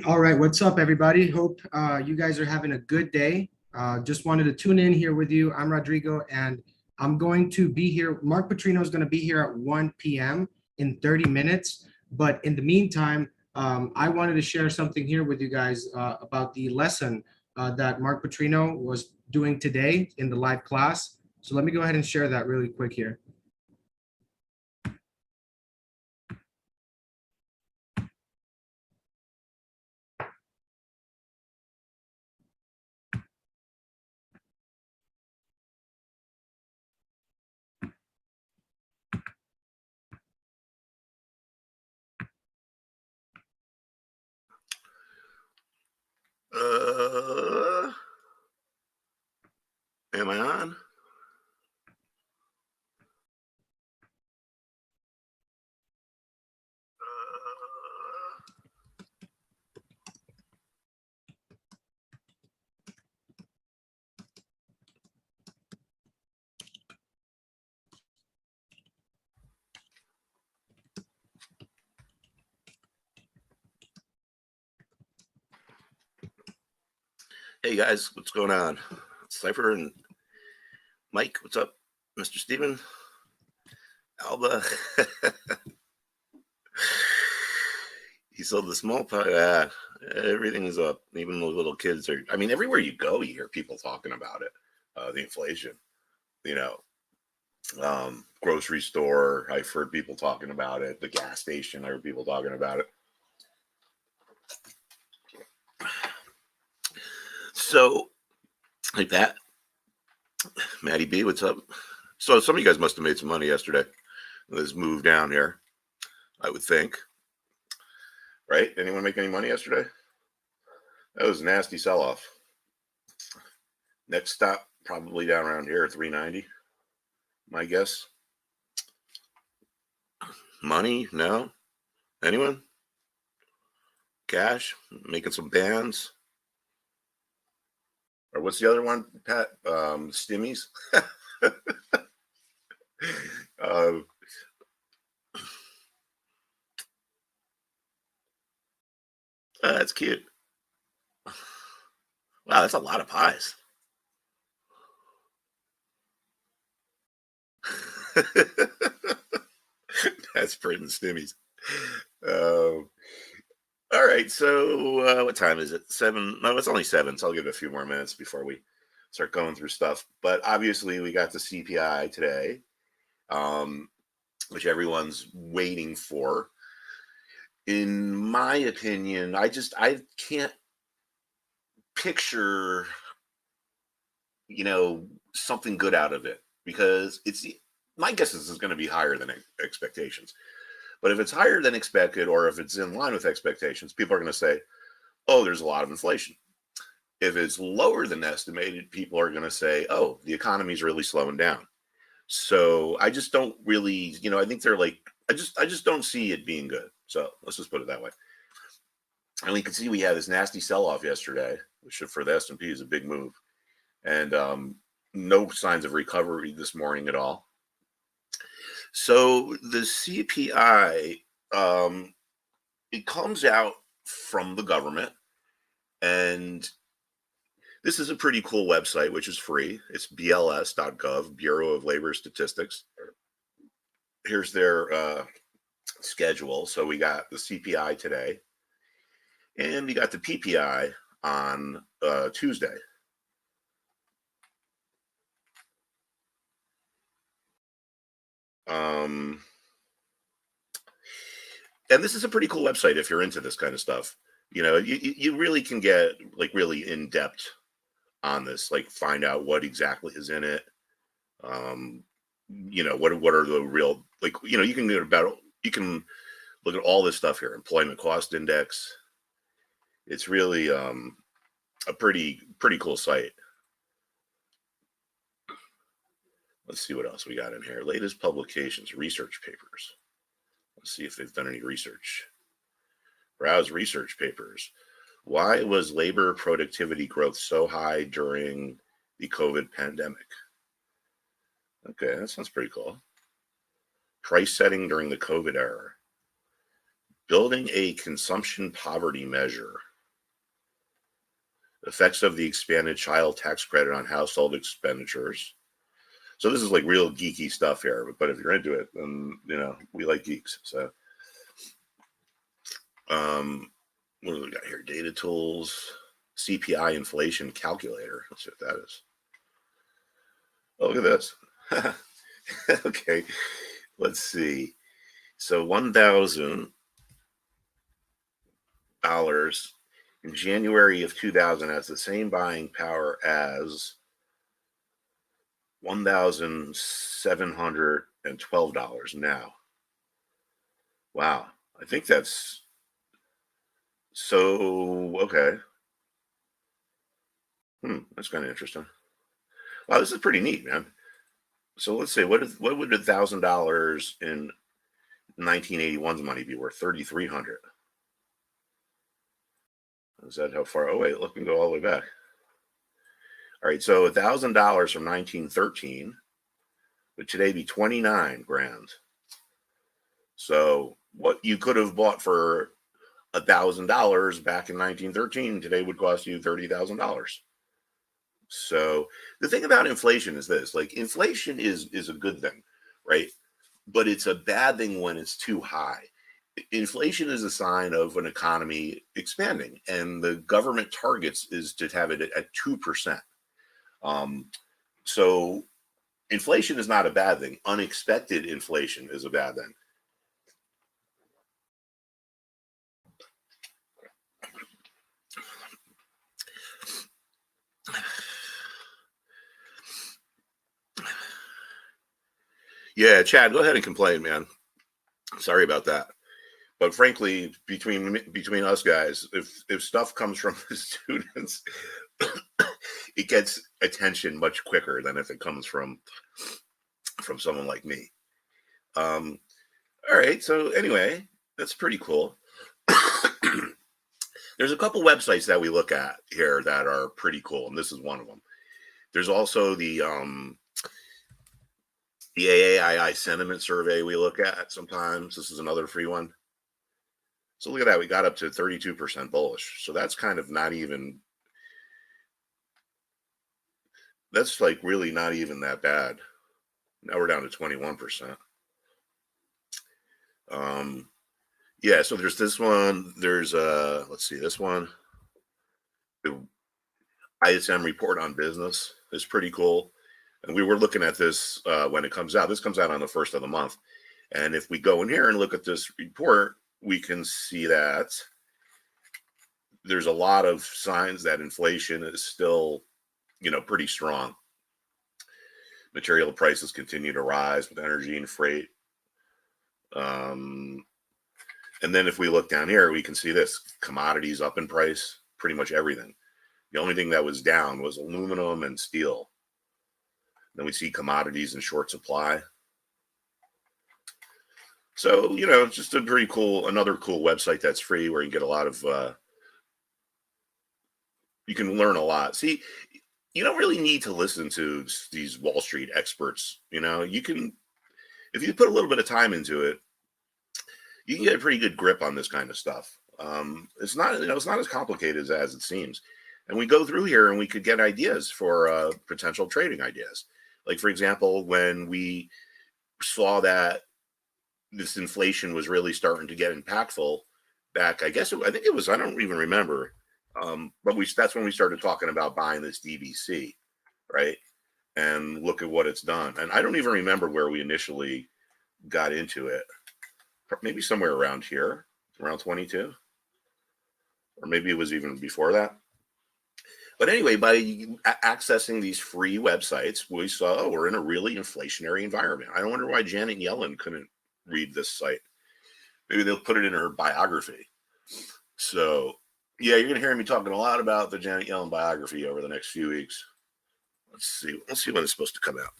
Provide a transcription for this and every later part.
All right, what's up, everybody? Hope you guys are having a good day. Just wanted to tune in here with you. I'm Rodrigo, and I'm going to be here. Mark Putrino is going to be here at 1 p.m. in 30 minutes. But in the meantime, I wanted to share something here with you guys about the lesson that Mark Putrino was doing today in the live class. So let me go ahead and share that really quick here. Am I on? Hey guys, what's going on? Cypher and Mike, what's up? Mr. Steven, Alba. He sold the small pie. Yeah, everything is up. Even the little kids are. I mean, everywhere you go, you hear people talking about it. The inflation, grocery store. I've heard people talking about it. The gas station, I heard people talking about it. So, like that. Maddie B, what's up? So some of you guys must have made some money yesterday. This move down here, I would think. Right? Anyone make any money yesterday? That was a nasty sell-off. Next stop, probably down around here, 390. My guess. Money? No? Anyone? Cash? Making some bands? Or what's the other one, Pat? Stimmies? That's cute. Wow, that's a lot of pies. That's printing stimmies. All right, so what time is it? 7? No, it's only 7, so I'll give it a few more minutes before we start going through stuff. But obviously, we got the CPI today, which everyone's waiting for. In my opinion, I can't picture, something good out of it, because my guess is it's going to be higher than expectations. But if it's higher than expected, or if it's in line with expectations, people are going to say, oh, there's a lot of inflation. If it's lower than estimated, people are going to say, oh, the economy's really slowing down. So I just don't really, I think they're like, I just don't see it being good. So let's just put it that way. And we can see we had this nasty sell-off yesterday, which for the S&P is a big move. And no signs of recovery this morning at all. So the CPI, it comes out from the government, and this is a pretty cool website, which is free. It's bls.gov, Bureau of Labor Statistics. Here's their schedule. So we got the CPI today, and we got the PPI on Tuesday. And this is a pretty cool website if you're into this kind of stuff. You really can get like really in depth on this, like find out what exactly is in it. What are the real, you can look at all this stuff here. Employment cost index. It's really a pretty cool site. Let's see what else we got in here. Latest publications, research papers. Let's see if they've done any research. Browse research papers. Why was labor productivity growth so high during the COVID pandemic? Okay, that sounds pretty cool. Price setting during the COVID era. Building a consumption poverty measure. Effects of the expanded child tax credit on household expenditures. So this is like real geeky stuff here, but if you're into it, then we like geeks. So what do we got here? Data tools, CPI inflation calculator. Let's see what that is. Oh, look at this. Okay, let's see. So $1,000 in January of 2000 has the same buying power as $1,712 now. Wow, I think that's so okay. That's kind of interesting. Wow, this is pretty neat, man. So let's say what would $1,000 in 1981's money be worth? 3,300. Is that how far? Oh wait, look, we can go all the way back. All right, so $1,000 from 1913 would today be 29 grand. So what you could have bought for $1,000 back in 1913 today would cost you $30,000. So the thing about inflation is this: like, inflation is a good thing, right? But it's a bad thing when it's too high. Inflation is a sign of an economy expanding, and the government targets is to have it at 2%. So inflation is not a bad thing. Unexpected inflation is a bad thing. Yeah, Chad, go ahead and complain, man. Sorry about that. But frankly, between us guys, if stuff comes from the students, it gets attention much quicker than if it comes from someone like me. All right. So anyway, that's pretty cool. There's a couple websites that we look at here that are pretty cool, and this is one of them. There's also the AAII sentiment survey we look at sometimes. This is another free one. So look at that. We got up to 32% bullish. So that's kind of not even, that's like really not even that bad. Now we're down to 21%. Yeah, so there's this one. There's let's see, this one. The ISM report on business is pretty cool. And we were looking at this when it comes out. This comes out on the 1st of the month. And if we go in here and look at this report, we can see that there's a lot of signs that inflation is still, pretty strong. Material prices continue to rise with energy and freight. And then if we look down here, we can see this: commodities up in price, pretty much everything. The only thing that was down was aluminum and steel. Then we see commodities in short supply. So, it's just a pretty cool, another cool website that's free where you get a lot of, you can learn a lot. See, you don't really need to listen to these Wall Street experts. You can, if you put a little bit of time into it, you can get a pretty good grip on this kind of stuff. It's not, it's not as complicated as it seems. And we go through here and we could get ideas for potential trading ideas. Like, for example, when we saw that this inflation was really starting to get impactful back, I think it was, I don't even remember. But that's when we started talking about buying this DBC, right? And look at what it's done. And I don't even remember where we initially got into it. Maybe somewhere around here, around 22, or maybe it was even before that. But anyway, by accessing these free websites, we saw, we're in a really inflationary environment. I wonder why Janet Yellen couldn't read this site. Maybe they'll put it in her biography. So, yeah, you're going to hear me talking a lot about the Janet Yellen biography over the next few weeks. Let's see when it's supposed to come out.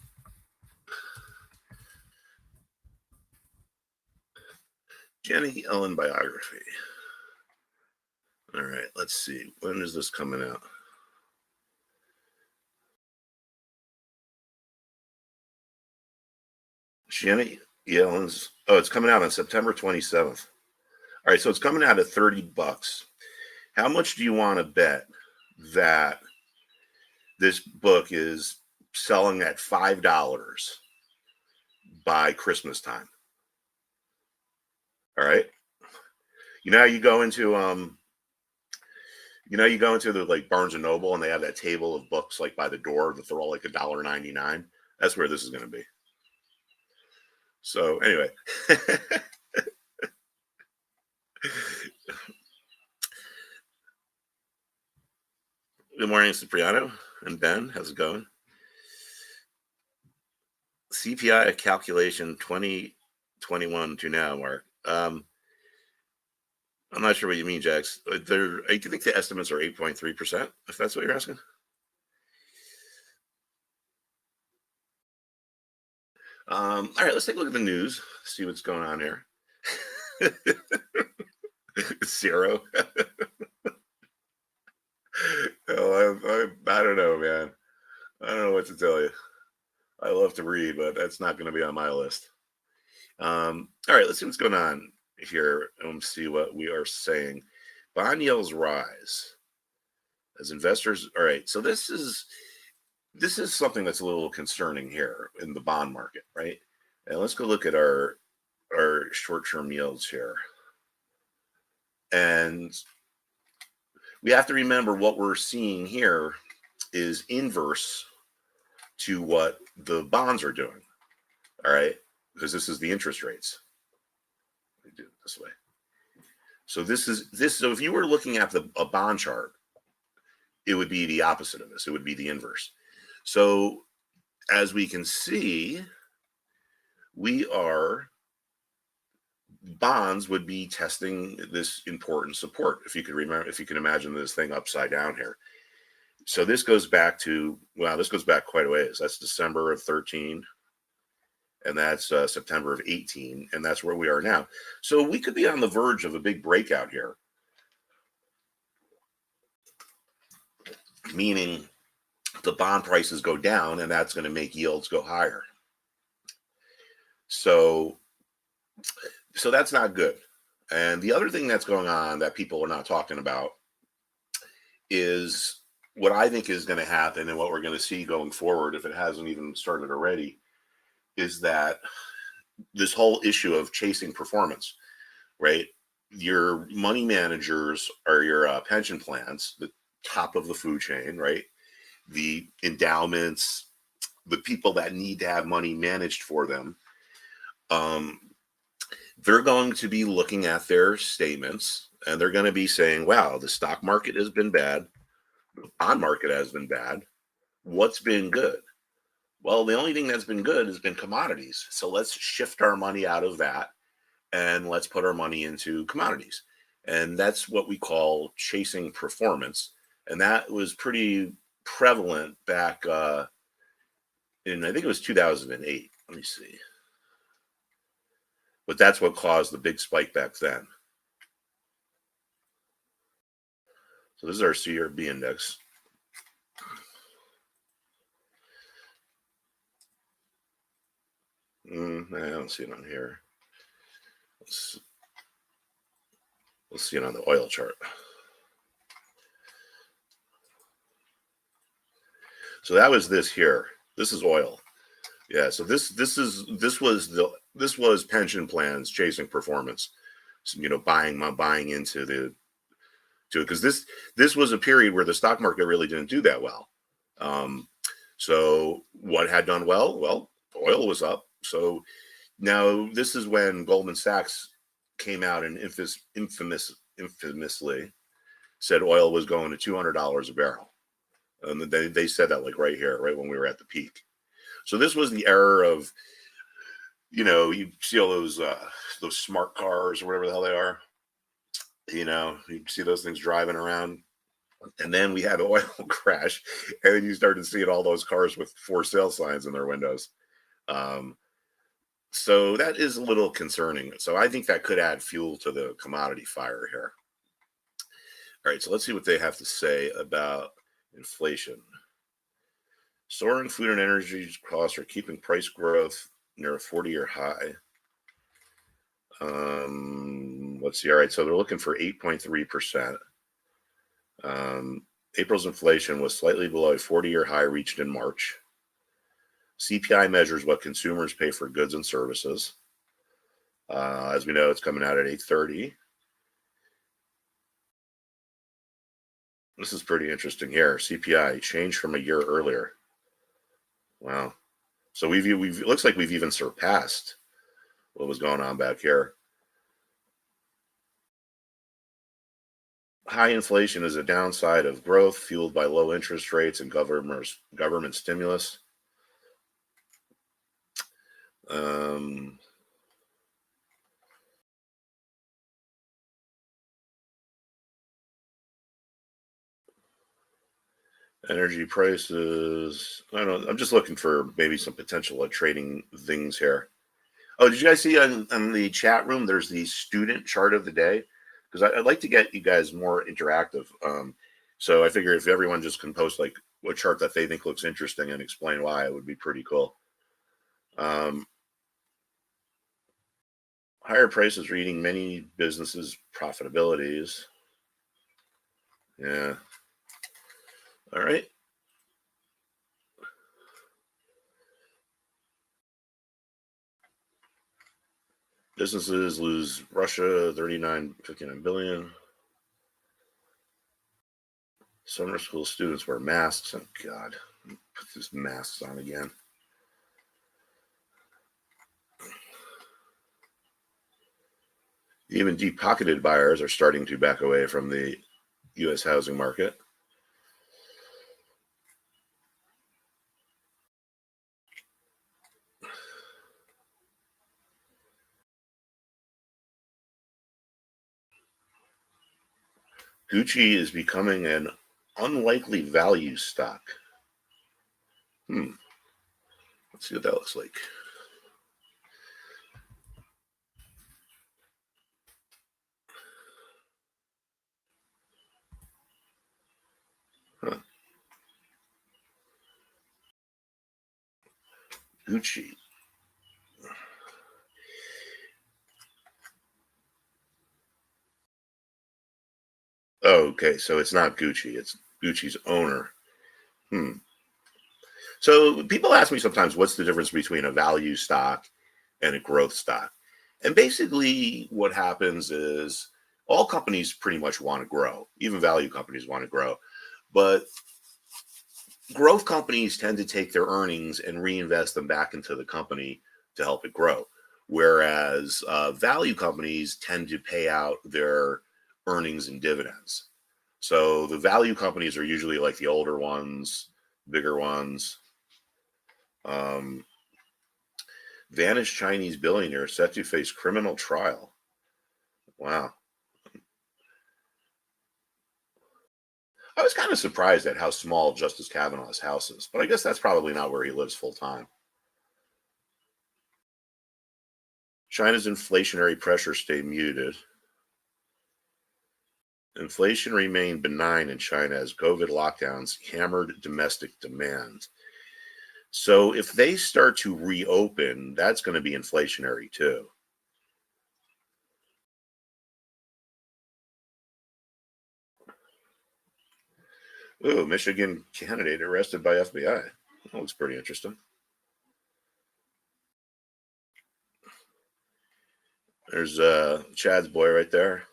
Janet Yellen biography. All right, let's see. When is this coming out? Janet Yellen's, it's coming out on September 27th. All right, so it's coming out at $30. How much do you want to bet that this book is selling at $5 by Christmas time. All right. You know how you go into the like Barnes and Noble and they have that table of books like by the door that they're all like $1.99. That's where this is going to be. So anyway. Good morning, Cipriano and Ben. How's it going? CPI calculation 2021 to now, Mark. I'm not sure what you mean, Jax. I think the estimates are 8.3%, if that's what you're asking. All right, let's take a look at the news, see what's going on here. Zero. Oh, I don't know, man. I don't know what to tell you. I love to read, but that's not going to be on my list. All right, let's see what's going on here and see what we are saying. Bond yields rise as investors. All right, so this is something that's a little concerning here in the bond market, right? And let's go look at our short-term yields here. And we have to remember what we're seeing here is inverse to what the bonds are doing. All right, because this is the interest rates. Let me do it this way. So so if you were looking at a bond chart, it would be the opposite of this. It would be the inverse. So as we can see, bonds would be testing this important support. If you can imagine this thing upside down here. So this goes back quite a ways. That's December of 13. And that's September of 18, and that's where we are now. So we could be on the verge of a big breakout here, meaning the bond prices go down, and that's going to make yields go higher. So that's not good. And the other thing that's going on that people are not talking about is what I think is going to happen and what we're going to see going forward, if it hasn't even started already, is that this whole issue of chasing performance, right? Your money managers are your pension plans, the top of the food chain, right? The endowments, the people that need to have money managed for them. They're going to be looking at their statements and they're going to be saying, wow, the stock market has been bad. The bond market has been bad. What's been good? Well, the only thing that's been good has been commodities. So let's shift our money out of that and let's put our money into commodities. And that's what we call chasing performance. And that was pretty prevalent back in, I think it was 2008. Let me see. But that's what caused the big spike back then. So this is our CRB index. I don't see it on here. Let's see it on the oil chart. So that was this here. This is oil. Yeah. So this was pension plans chasing performance. So, buying into it because this was a period where the stock market really didn't do that well. So what had done well? Well, oil was up. So now this is when Goldman Sachs came out and infamously said oil was going to $200 a barrel. And they said that like right here, right when we were at the peak. So this was the era of, you see all those smart cars or whatever the hell they are. You see those things driving around. And then we had oil crash, and then you started seeing all those cars with for sale signs in their windows. So that is a little concerning. So I think that could add fuel to the commodity fire here. All right, so let's see what they have to say about inflation. Soaring food and energy costs are keeping price growth near a 40-year high. Let's see. All right, so they're looking for 8.3%. April's inflation was slightly below a 40-year high reached in March. CPI measures what consumers pay for goods and services. As we know, it's coming out at 8:30. This is pretty interesting here. CPI changed from a year earlier. Wow. So we've it looks like we've even surpassed what was going on back here. High inflation is a downside of growth fueled by low interest rates and government stimulus. Energy prices. I don't know. I'm just looking for maybe some potential trading things here. Oh, did you guys see on the chat room? There's the student chart of the day, because I'd like to get you guys more interactive. So I figure if everyone just can post like what chart that they think looks interesting and explain why, it would be pretty cool. Higher prices are eating many businesses' profitabilities. Yeah. All right. Businesses lose Russia 59 billion. Summer school students wear masks. Oh God, put these masks on again. Even deep-pocketed buyers are starting to back away from the U.S. housing market. Gucci is becoming an unlikely value stock. Let's see what that looks like. Huh. Gucci. Oh, okay, so it's not Gucci. It's Gucci's owner. So people ask me sometimes, what's the difference between a value stock and a growth stock? And basically what happens is all companies pretty much want to grow. Even value companies want to grow. But growth companies tend to take their earnings and reinvest them back into the company to help it grow. Whereas value companies tend to pay out their earnings and dividends. So the value companies are usually like the older ones, bigger ones. Vanished Chinese billionaire set to face criminal trial. Wow. I was kind of surprised at how small Justice Kavanaugh's house is, but I guess that's probably not where he lives full time. China's inflationary pressures stay muted. Inflation remained benign in China as COVID lockdowns hammered domestic demand. So if they start to reopen, that's going to be inflationary too. Ooh, Michigan candidate arrested by FBI. That looks pretty interesting. There's Chad's boy right there.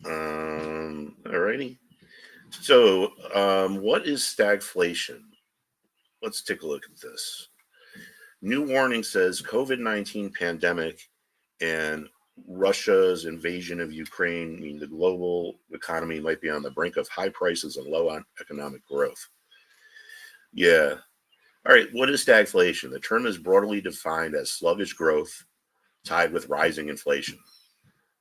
Alrighty. So, what is stagflation? Let's take a look at this. New warning says COVID-19 pandemic and Russia's invasion of Ukraine mean the global economy might be on the brink of high prices and low economic growth. Yeah. All right. What is stagflation? The term is broadly defined as sluggish growth tied with rising inflation.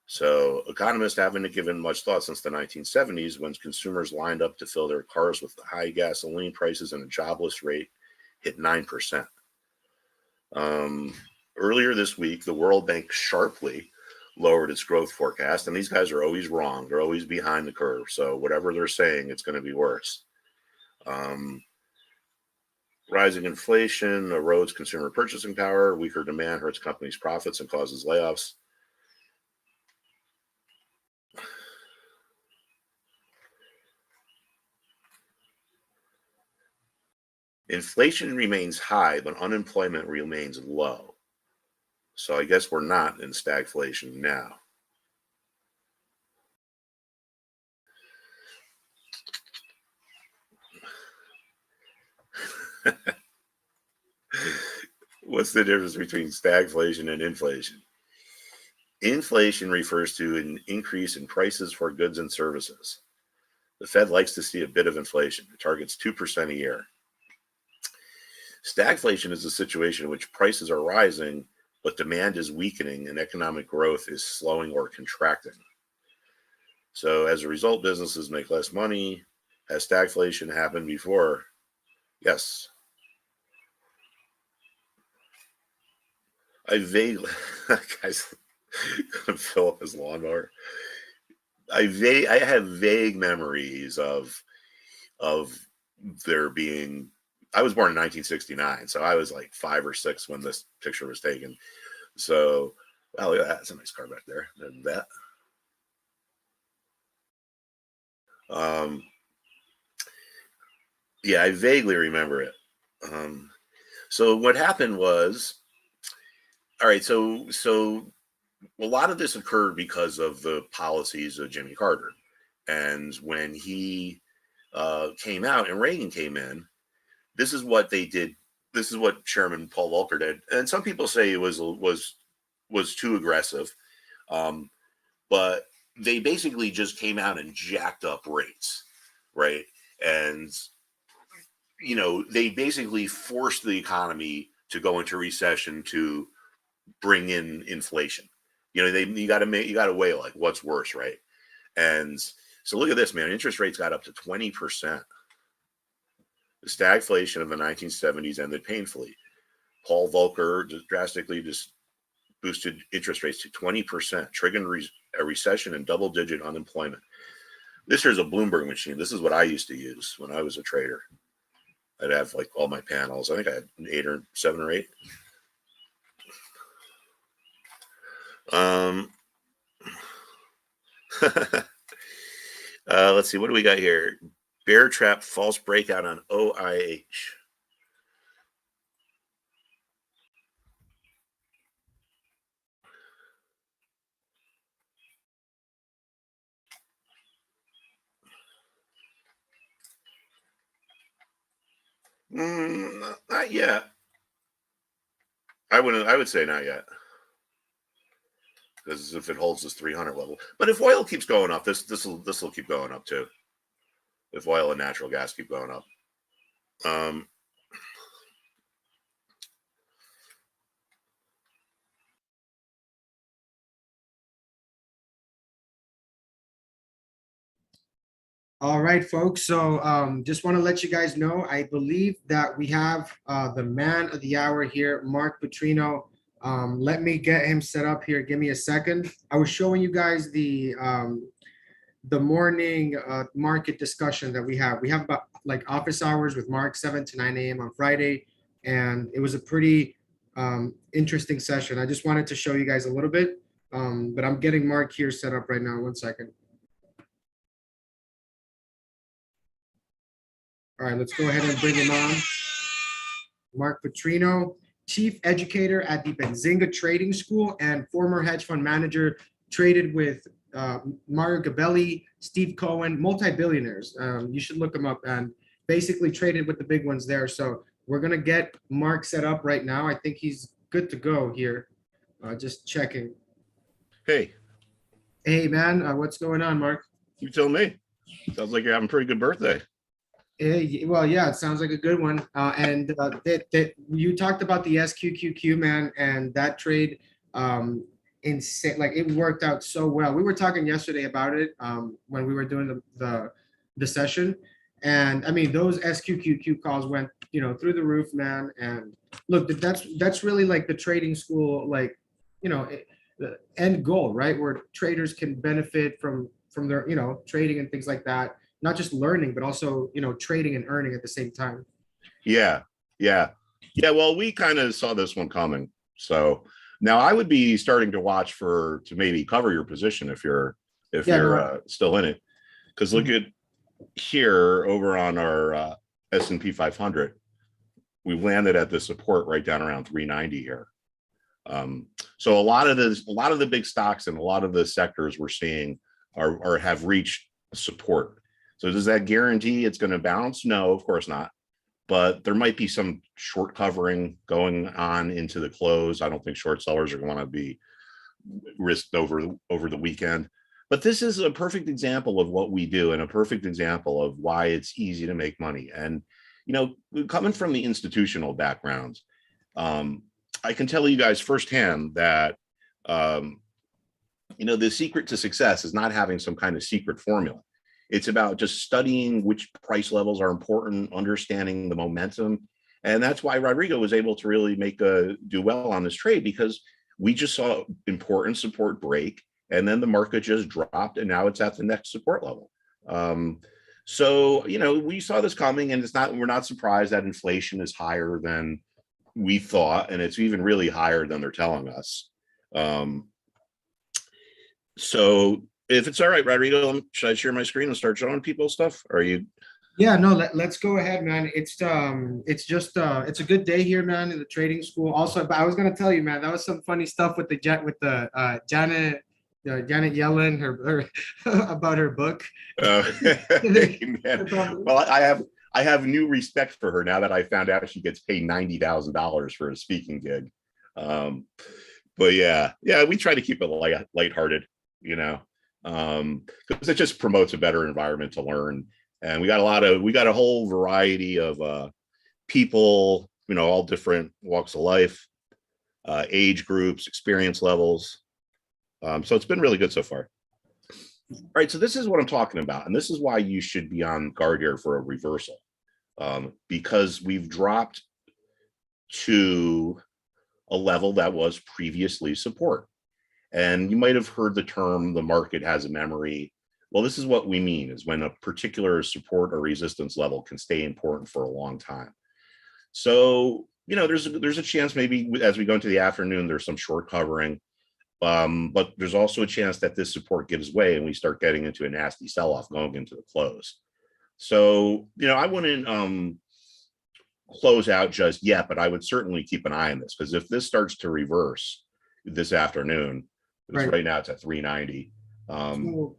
So economists haven't given much thought since the 1970s when consumers lined up to fill their cars with high gasoline prices and a jobless rate hit 9%. Earlier this week, the World Bank sharply lowered its growth forecast, and these guys are always wrong. They're always behind the curve. So whatever they're saying, it's going to be worse. Rising inflation erodes consumer purchasing power. Weaker demand hurts companies' profits and causes layoffs. Inflation remains high, but unemployment remains low. So I guess we're not in stagflation now. What's the difference between stagflation and inflation? Inflation refers to an increase in prices for goods and services. The Fed likes to see a bit of inflation. It targets 2% a year. Stagflation is a situation in which prices are rising, but demand is weakening and economic growth is slowing or contracting. So as a result, businesses make less money. Has stagflation happened before? Yes. I vaguely, guys, gonna fill up his lawnmower. I have vague memories of there being. I was born in 1969, so I was like 5 or 6 when this picture was taken. So, wow, look at that. That's a nice car back there. And that. Yeah, I vaguely remember it. So what happened was, all right, so a lot of this occurred because of the policies of Jimmy Carter. And when he came out and Reagan came in, this is what they did. This is what Chairman Paul Volcker did. And some people say it was too aggressive. But they basically just came out and jacked up rates, right? And, you know, they basically forced the economy to go into recession to bring in inflation. You know, you got to weigh like what's worse, right? And so look at this, man. Interest rates got up to 20%. The stagflation of the 1970s ended painfully. Paul Volcker drastically just boosted interest rates to 20%, triggering a recession and double-digit unemployment. This here's a Bloomberg machine. This is what I used to use when I was a trader. I'd have like all my panels. I think I had 7 or 8. Let's see. What do we got here? Bear trap, false breakout on OIH. Not yet. I would say not yet. Because if it holds this 300 level, but if oil keeps going up, this will keep going up too. If oil and natural gas keep going up, All right, folks. So just want to let you guys know, I believe that we have the man of the hour here, Mark Putrino. Let me get him set up here. Give me a second. I was showing you guys the morning market discussion that we have. We have about like office hours with Mark, 7 to 9 a.m. on Friday. And it was a pretty interesting session. I just wanted to show you guys a little bit, but I'm getting Mark here set up right now. 1 second. All right, let's go ahead and bring him on. Mark Putrino, Chief Educator at the Benzinga Trading School and former hedge fund manager, traded with Mario Gabelli, Steve Cohen, multi-billionaires. You should look them up, and basically traded with the big ones there. So we're gonna get Mark set up right now. I think he's good to go here. Just checking. Hey. Hey, man, what's going on, Mark? You tell me. Sounds like you're having a pretty good birthday. Well, yeah, it sounds like a good one. And that you talked about the SQQQ, man, and that trade, insane. Like it worked out so well. We were talking yesterday about it when we were doing the session, and I mean those SQQQ calls went through the roof, man. And look, that's really like the trading school, like the end goal, right? Where traders can benefit from their trading and things like that. Not just learning, but also, trading and earning at the same time. Yeah. Well, we kind of saw this one coming. So now I would be starting to watch to maybe cover your position if you're still in it. Because look at here over on our S&P 500. we landed at the support right down around 390 here. So a lot of the big stocks and a lot of the sectors we're seeing are have reached support. So does that guarantee it's going to bounce? No, of course not. But there might be some short covering going on into the close. I don't think short sellers are going to be risked over the weekend. But this is a perfect example of what we do and a perfect example of why it's easy to make money. And, you know, coming from the institutional background, I can tell you guys firsthand that, you know, the secret to success is not having some kind of secret formula. It's about just studying which price levels are important, understanding the momentum. And that's why Rodrigo was able to really do well on this trade, because we just saw important support break, and then the market just dropped, and now it's at the next support level. So, you know, we saw this coming, and we're not surprised that inflation is higher than we thought, and it's even really higher than they're telling us. So if it's all right, Rodrigo, should I share my screen and start showing people stuff? Or are you? Yeah, no, let's go ahead, man. It's just it's a good day here, man, in the trading school. Also, but I was gonna tell you, man, that was some funny stuff with the Janet Yellen, her about her book. Man. Well, I have new respect for her now that I found out she gets paid $90,000 for a speaking gig. But yeah, we try to keep it lighthearted, you know, because it just promotes a better environment to learn. And we got a whole variety of people, you know, all different walks of life, age groups, experience levels. So it's been really good so far. All right, so this is what I'm talking about, and this is why you should be on guard here for a reversal, because we've dropped to a level that was previously support. And you might have heard the term, the market has a memory. Well, this is what we mean, is when a particular support or resistance level can stay important for a long time. So, you know, there's a chance maybe as we go into the afternoon, there's some short covering, but there's also a chance that this support gives way and we start getting into a nasty sell-off going into the close. So, you know, I wouldn't close out just yet, but I would certainly keep an eye on this, because if this starts to reverse this afternoon, right now it's at 390. So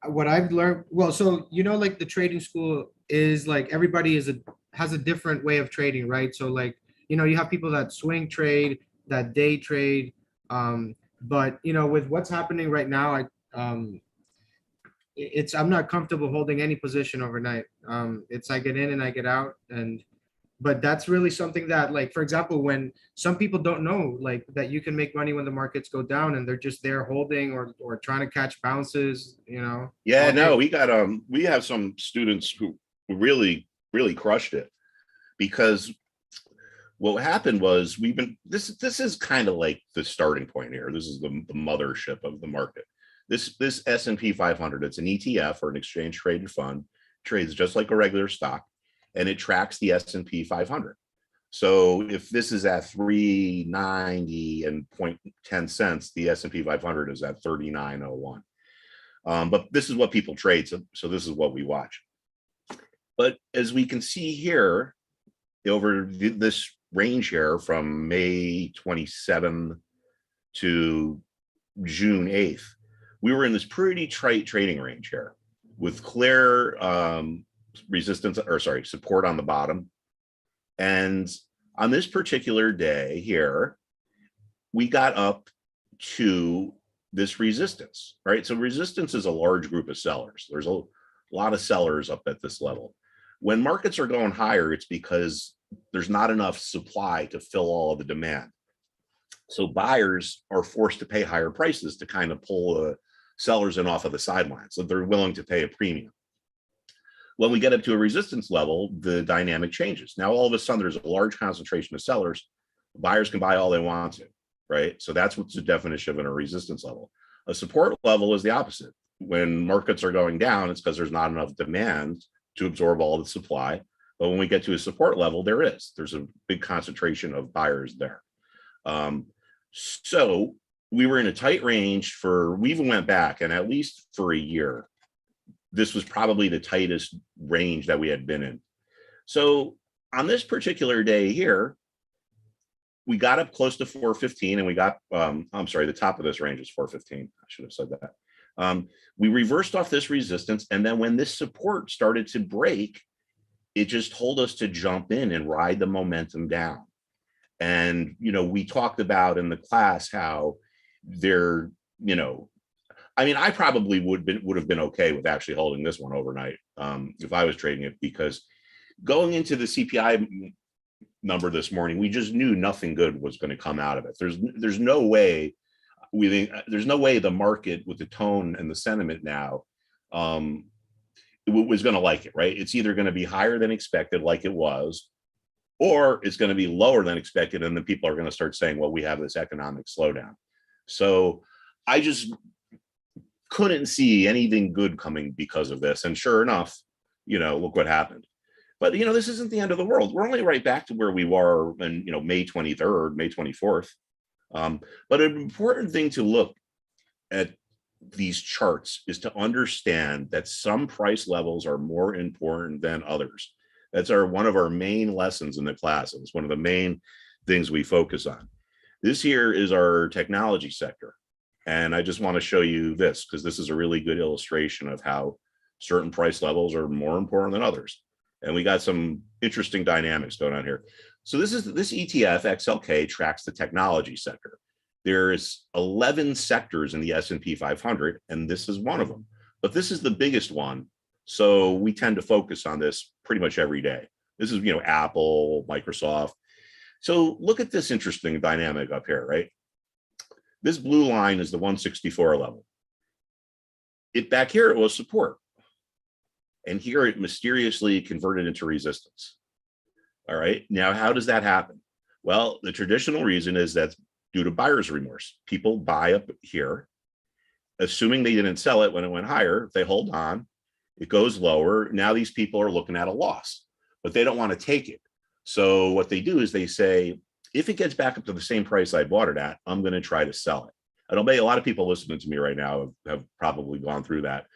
what I've learned, well, so, you know, like the trading school is like, everybody has a different way of trading, right? So like, you know, you have people that swing trade, that day trade, but you know, with what's happening right now, I'm not comfortable holding any position overnight. It's I get in and I get out, but that's really something that, like, for example, when some people don't know, like, that you can make money when the markets go down, and they're just there holding or trying to catch bounces, you know. Yeah, no, we have some students who really crushed it, because what happened was this is kind of like the starting point here. This is the mothership of the market. This S&P 500, it's an ETF, or an exchange traded fund, trades just like a regular stock, and it tracks the S&P 500. So if this is at 390 and 0.10 cents, the S&P 500 is at 3901. But this is what people trade, so this is what we watch. But as we can see here, over this range here from May 27th to June 8th, we were in this pretty tight trading range here with clear support on the bottom. And on this particular day here, we got up to this resistance, right? So resistance is a large group of sellers. There's a lot of sellers up at this level. When markets are going higher, it's because there's not enough supply to fill all of the demand. So buyers are forced to pay higher prices to kind of pull the sellers in off of the sidelines. So they're willing to pay a premium. When we get up to a resistance level, the dynamic changes. Now, all of a sudden, there's a large concentration of sellers. Buyers can buy all they want to, right? So that's what's the definition of a resistance level. A support level is the opposite. When markets are going down, it's because there's not enough demand to absorb all the supply. But when we get to a support level, there's a big concentration of buyers there. So we were in a tight range we even went back, and at least for a year, this was probably the tightest range that we had been in. So on this particular day here, we got up close to 415 and we got, I'm sorry, the top of this range is 415. I should have said that. We reversed off this resistance. And then when this support started to break, it just told us to jump in and ride the momentum down. And, you know, we talked about in the class how they're, you know, I mean, I probably would have been okay with actually holding this one overnight if I was trading it, because going into the CPI number this morning, we just knew nothing good was going to come out of it. There's no way there's no way the market with the tone and the sentiment now was going to like it, right? It's either going to be higher than expected, like it was, or it's going to be lower than expected, and then people are going to start saying, well, we have this economic slowdown. So I just couldn't see anything good coming because of this. And sure enough, you know, look what happened. But, you know, this isn't the end of the world. We're only right back to where we were in, you know, May 23rd, May 24th. But an important thing to look at these charts is to understand that some price levels are more important than others. That's one of our main lessons in the class. It's one of the main things we focus on. This here is our technology sector. And I just want to show you this because this is a really good illustration of how certain price levels are more important than others. And we got some interesting dynamics going on here. So this ETF XLK tracks the technology sector. There's 11 sectors in the S&P 500, and this is one of them. But this is the biggest one. So we tend to focus on this pretty much every day. This is, you know, Apple, Microsoft. So look at this interesting dynamic up here, right? This blue line is the 164 level. Back here, it was support. And here it mysteriously converted into resistance. All right, now how does that happen? Well, the traditional reason is that's due to buyer's remorse. People buy up here, assuming they didn't sell it when it went higher. They hold on, it goes lower. Now these people are looking at a loss, but they don't want to take it. So what they do is they say, if it gets back up to the same price I bought it at, I'm going to try to sell it. I don't bet a lot of people listening to me right now have probably gone through that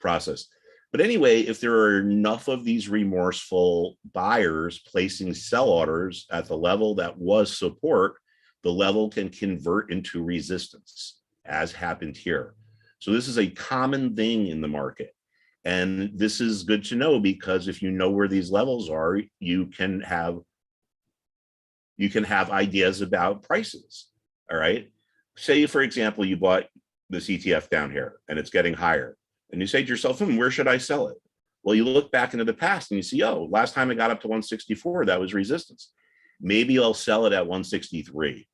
process. But anyway, if there are enough of these remorseful buyers placing sell orders at the level that was support, the level can convert into resistance, as happened here. So this is a common thing in the market. And this is good to know because if you know where these levels are, you can have ideas about prices. All right. Say, for example, you bought this ETF down here and it's getting higher. And you say to yourself, where should I sell it? Well, you look back into the past and you see, oh, last time it got up to 164, that was resistance. Maybe I'll sell it at 163.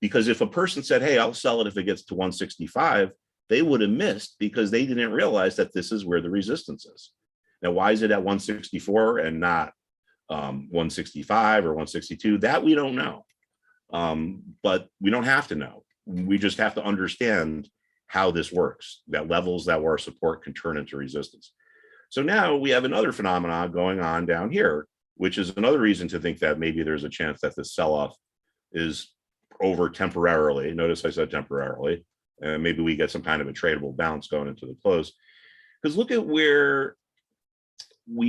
Because if a person said, hey, I'll sell it if it gets to 165, they would have missed because they didn't realize that this is where the resistance is. Now, why is it at 164 and not 165 or 162? That we don't know. But we don't have to know. We just have to understand how this works, that levels that were support can turn into resistance. So now we have another phenomenon going on down here, which is another reason to think that maybe there's a chance that this sell-off is over temporarily. Notice I said temporarily. Maybe we get some kind of a tradable bounce going into the close. Because look at where I'll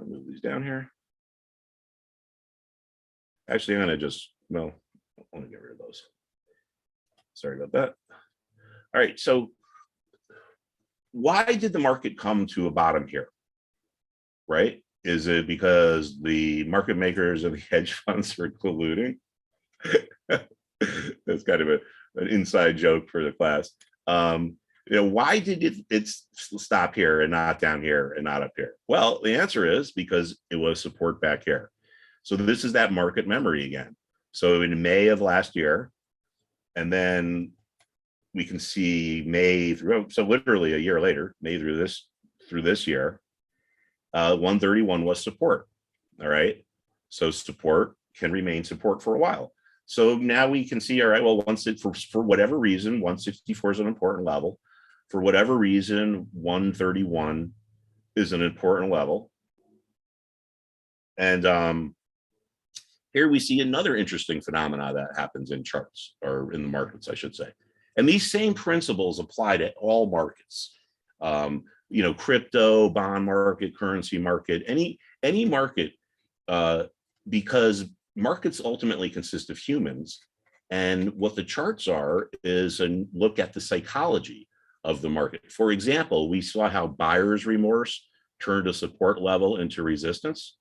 move these down here. Actually, I'm going to I want to get rid of those. Sorry about that. All right, so why did the market come to a bottom here, right? Is it because the market makers and the hedge funds were colluding? That's kind of an inside joke for the class. Why did it stop here and not down here and not up here? Well, the answer is because it was support back here. So this is that market memory again. So in May of last year, and then we can see May through, so literally a year later, May through this year, 131 was support. All right. So support can remain support for a while. So now we can see, all right, well, for whatever reason, 164 is an important level. For whatever reason, 131 is an important level. And here we see another interesting phenomena that happens in charts, or in the markets, I should say. And these same principles apply to all markets. Crypto, bond market, currency market, any any market, because markets ultimately consist of humans, and what the charts are is a look at the psychology of the market. For example, we saw how buyer's remorse turned a support level into resistance.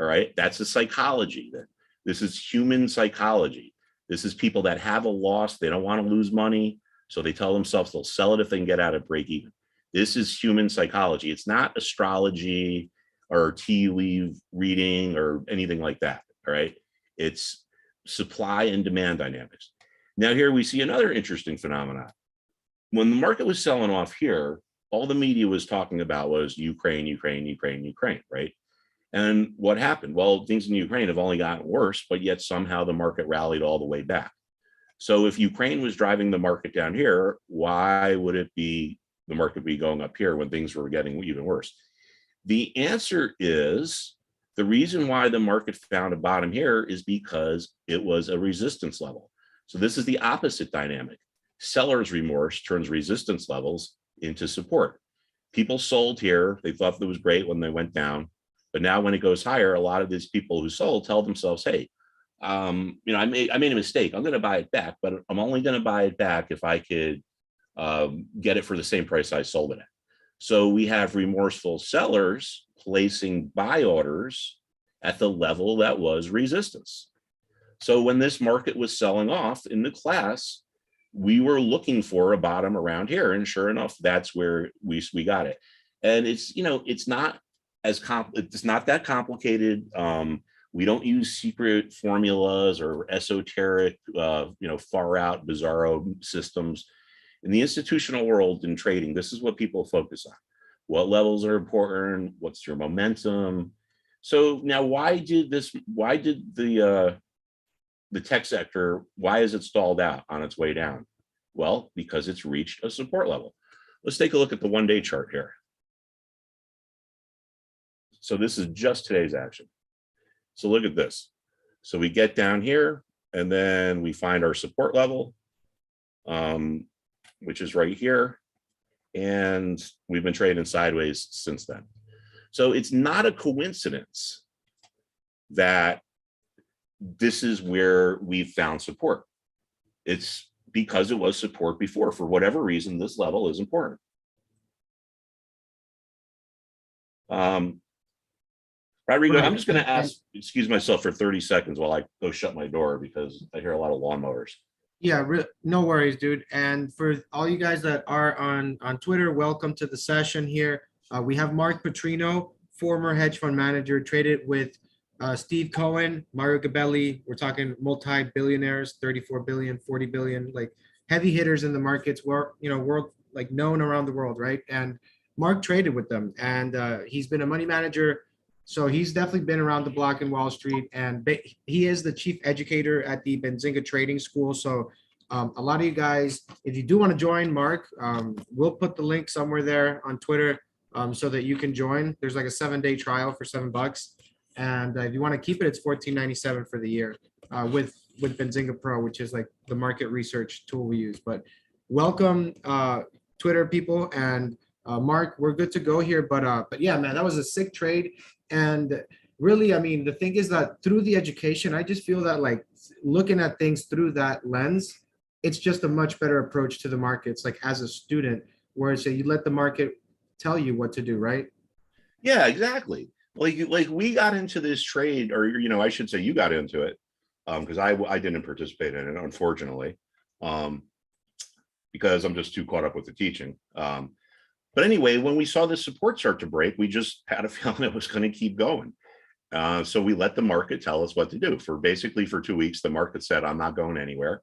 All right, that's the psychology. Then this is human psychology. This is people that have a loss, they don't want to lose money, so they tell themselves they'll sell it if they can get out of break even. This is human psychology. It's not astrology or tea leaf reading or anything like that. All right, it's supply and demand dynamics. Now here we see another interesting phenomenon. When the market was selling off here, all the media was talking about was Ukraine, Ukraine, Ukraine, Ukraine, right? And what happened? Well, things in Ukraine have only gotten worse, but yet somehow the market rallied all the way back. So if Ukraine was driving the market down here, why would it be the market be going up here when things were getting even worse? The answer is the reason why the market found a bottom here is because it was a resistance level. So this is the opposite dynamic. Seller's remorse turns resistance levels into support. People sold here. They thought that was great when they went down. But now when it goes higher, a lot of these people who sold tell themselves, hey, I made a mistake. I'm going to buy it back, but I'm only going to buy it back if I could get it for the same price I sold it at. So we have remorseful sellers placing buy orders at the level that was resistance. So when this market was selling off in the class, we were looking for a bottom around here, and sure enough, that's where we got it. And it's not it's not that complicated. We don't use secret formulas or esoteric, far out bizarro systems. In the institutional world in trading, this is what people focus on. What levels are important? What's your momentum? So now, why did the tech sector, why is it stalled out on its way down? Well, because it's reached a support level. Let's take a look at the one-day chart here. So this is just today's action. So look at this. So we get down here and then we find our support level, which is right here. And we've been trading sideways since then. So it's not a coincidence that this is where we've found support. It's because it was support before. For whatever reason, this level is important. Rodrigo, I'm just going to excuse myself for 30 seconds while I go shut my door because I hear a lot of lawnmowers. Yeah, no worries, dude. And for all you guys that are on Twitter, welcome to the session here. We have Mark Putrino, former hedge fund manager, traded with Steve Cohen, Mario Gabelli. We're talking multi-billionaires, 34 billion, 40 billion, like heavy hitters in the markets, world like known around the world, right? And Mark traded with them, and he's been a money manager. So he's definitely been around the block in Wall Street, and he is the chief educator at the Benzinga Trading School. So a lot of you guys, if you do want to join Mark, we'll put the link somewhere there on Twitter so that you can join. There's like a 7-day trial for $7. And if you want to keep it, it's $14.97 for the year with Benzinga Pro, which is like the market research tool we use. But welcome Twitter people, and Mark, we're good to go here. But yeah, man, that was a sick trade. And really, I mean, the thing is that through the education, I just feel that like looking at things through that lens, it's just a much better approach to the markets, like as a student, where it's you let the market tell you what to do, right? Yeah, exactly. Like we got into this trade, or I should say you got into it, because I didn't participate in it, unfortunately, because I'm just too caught up with the teaching. But anyway, when we saw the support start to break, we just had a feeling it was going to keep going. So we let the market tell us what to do. For 2 weeks, the market said, I'm not going anywhere.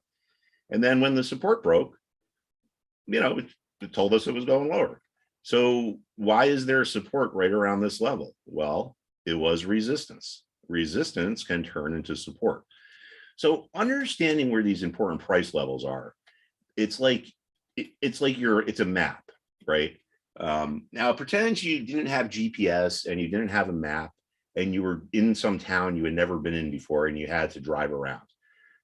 And then when the support broke, it told us it was going lower. So why is there support right around this level? Well, it was resistance. Resistance can turn into support. So understanding where these important price levels are, it's like it's a map, right? Now pretend you didn't have GPS and you didn't have a map and you were in some town you had never been in before and you had to drive around.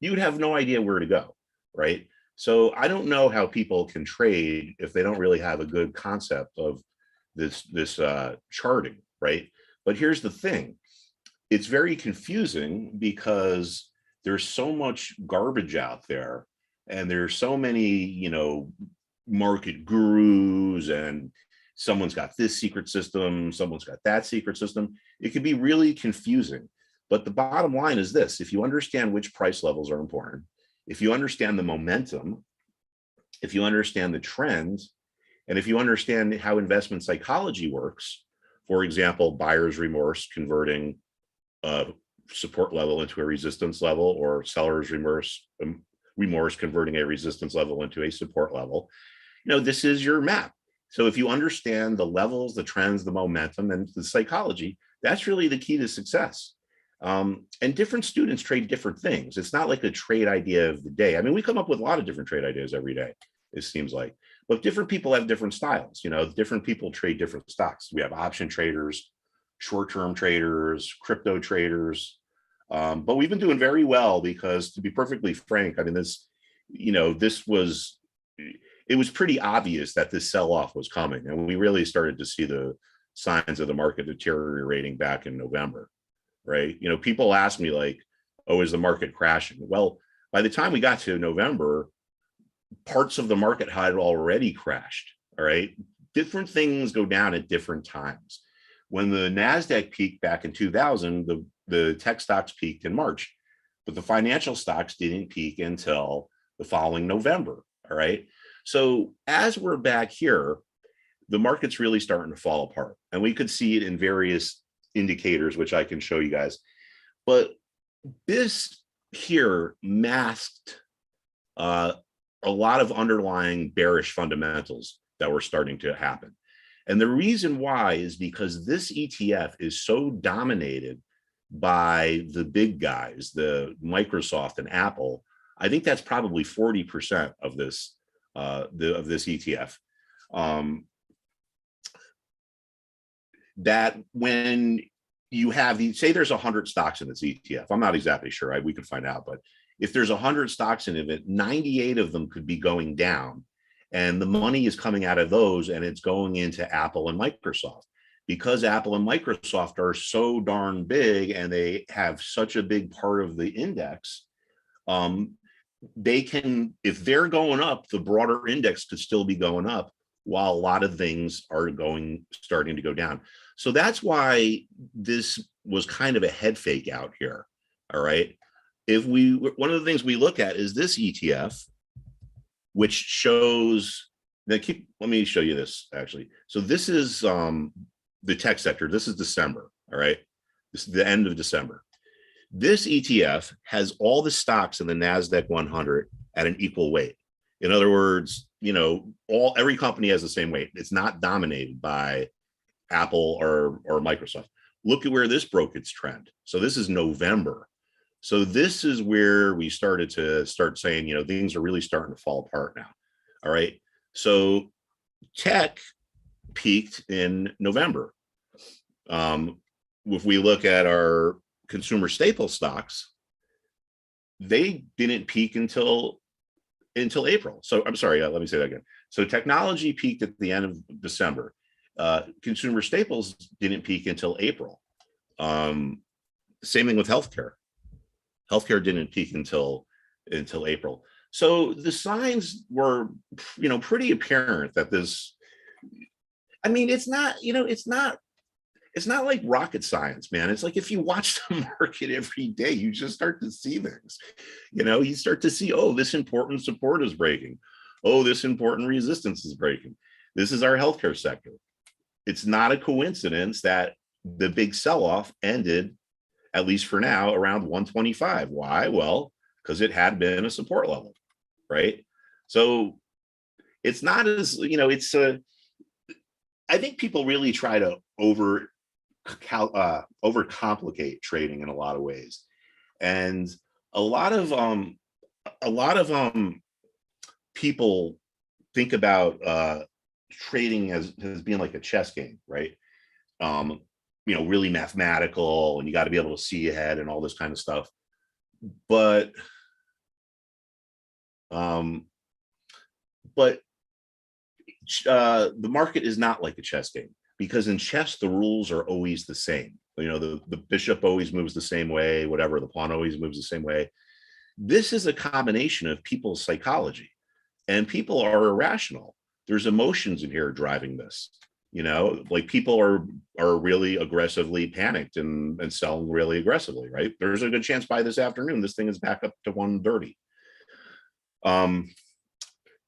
You would have no idea where to go, right? So I don't know how people can trade if they don't really have a good concept of this charting, right? But here's the thing. It's very confusing because there's so much garbage out there, and there's so many, you know, market gurus, and someone's got this secret system, someone's got that secret system. It can be really confusing. But the bottom line is this: if you understand which price levels are important, if you understand the momentum, if you understand the trends, and if you understand how investment psychology works, for example, buyer's remorse converting a support level into a resistance level, or seller's remorse converting a resistance level into a support level, you know, this is your map. So if you understand the levels, the trends, the momentum, and the psychology, that's really the key to success. And different students trade different things. It's not like a trade idea of the day. I mean, we come up with a lot of different trade ideas every day, it seems like, but different people have different styles. You know, different people trade different stocks. We have option traders, short-term traders, crypto traders, but we've been doing very well because, to be perfectly frank, I mean, this, you know, it was pretty obvious that this sell-off was coming, and we really started to see the signs of the market deteriorating back in November. Right? You know, people ask me like, oh, is the market crashing? Well, by the time we got to November, parts of the market had already crashed. All right. Different things go down at different times. When the NASDAQ peaked back in 2000, the tech stocks peaked in March, but the financial stocks didn't peak until the following November. All right. So as we're back here, the market's really starting to fall apart, and we could see it in various indicators, which I can show you guys. But this here masked a lot of underlying bearish fundamentals that were starting to happen. And the reason why is because this ETF is so dominated by the big guys, the Microsoft and Apple. I think that's probably 40% of this ETF. That when you have say there's 100 stocks in this ETF, I'm not exactly sure, we could find out, but if there's 100 stocks in it, 98 of them could be going down, and the money is coming out of those and it's going into Apple and Microsoft, because Apple and Microsoft are so darn big and they have such a big part of the index. They can, if they're going up, the broader index could still be going up, while a lot of things are starting to go down. So that's why this was kind of a head fake out here. All right. One of the things we look at is this ETF, which shows let me show you this actually. So this is the tech sector. This is December. All right. This is the end of December. This ETF has all the stocks in the NASDAQ 100 at an equal weight. In other words, you know, every company has the same weight. It's not dominated by Apple or Microsoft. Look at where this broke its trend. So this is November. So this is where we started saying, you know, things are really starting to fall apart now. All right. So tech peaked in November. If we look at our consumer staple stocks, they didn't peak until April. So I'm sorry, let me say that again. So technology peaked at the end of December. Consumer staples didn't peak until April. Same thing with healthcare. Healthcare didn't peak until April. So the signs were, you know, pretty apparent that this, I mean, it's not like rocket science, man. It's like if you watch the market every day, you just start to see things. You know, you start to see, oh, this important support is breaking. Oh, this important resistance is breaking. This is our healthcare sector. It's not a coincidence that the big sell-off ended, at least for now, around 125. Why? Well, because it had been a support level, right? So it's not as, you know, I think people really try to overcomplicate trading in a lot of ways, and a lot of people think about trading as being like a chess game, right? You know, really mathematical, and you got to be able to see ahead and all this kind of stuff. But the market is not like a chess game, because in chess, the rules are always the same. You know, the bishop always moves the same way, whatever, the pawn always moves the same way. This is a combination of people's psychology, and people are irrational. There's emotions in here driving this. You know, like people are really aggressively panicked and selling really aggressively, right? There's a good chance by this afternoon, this thing is back up to 130.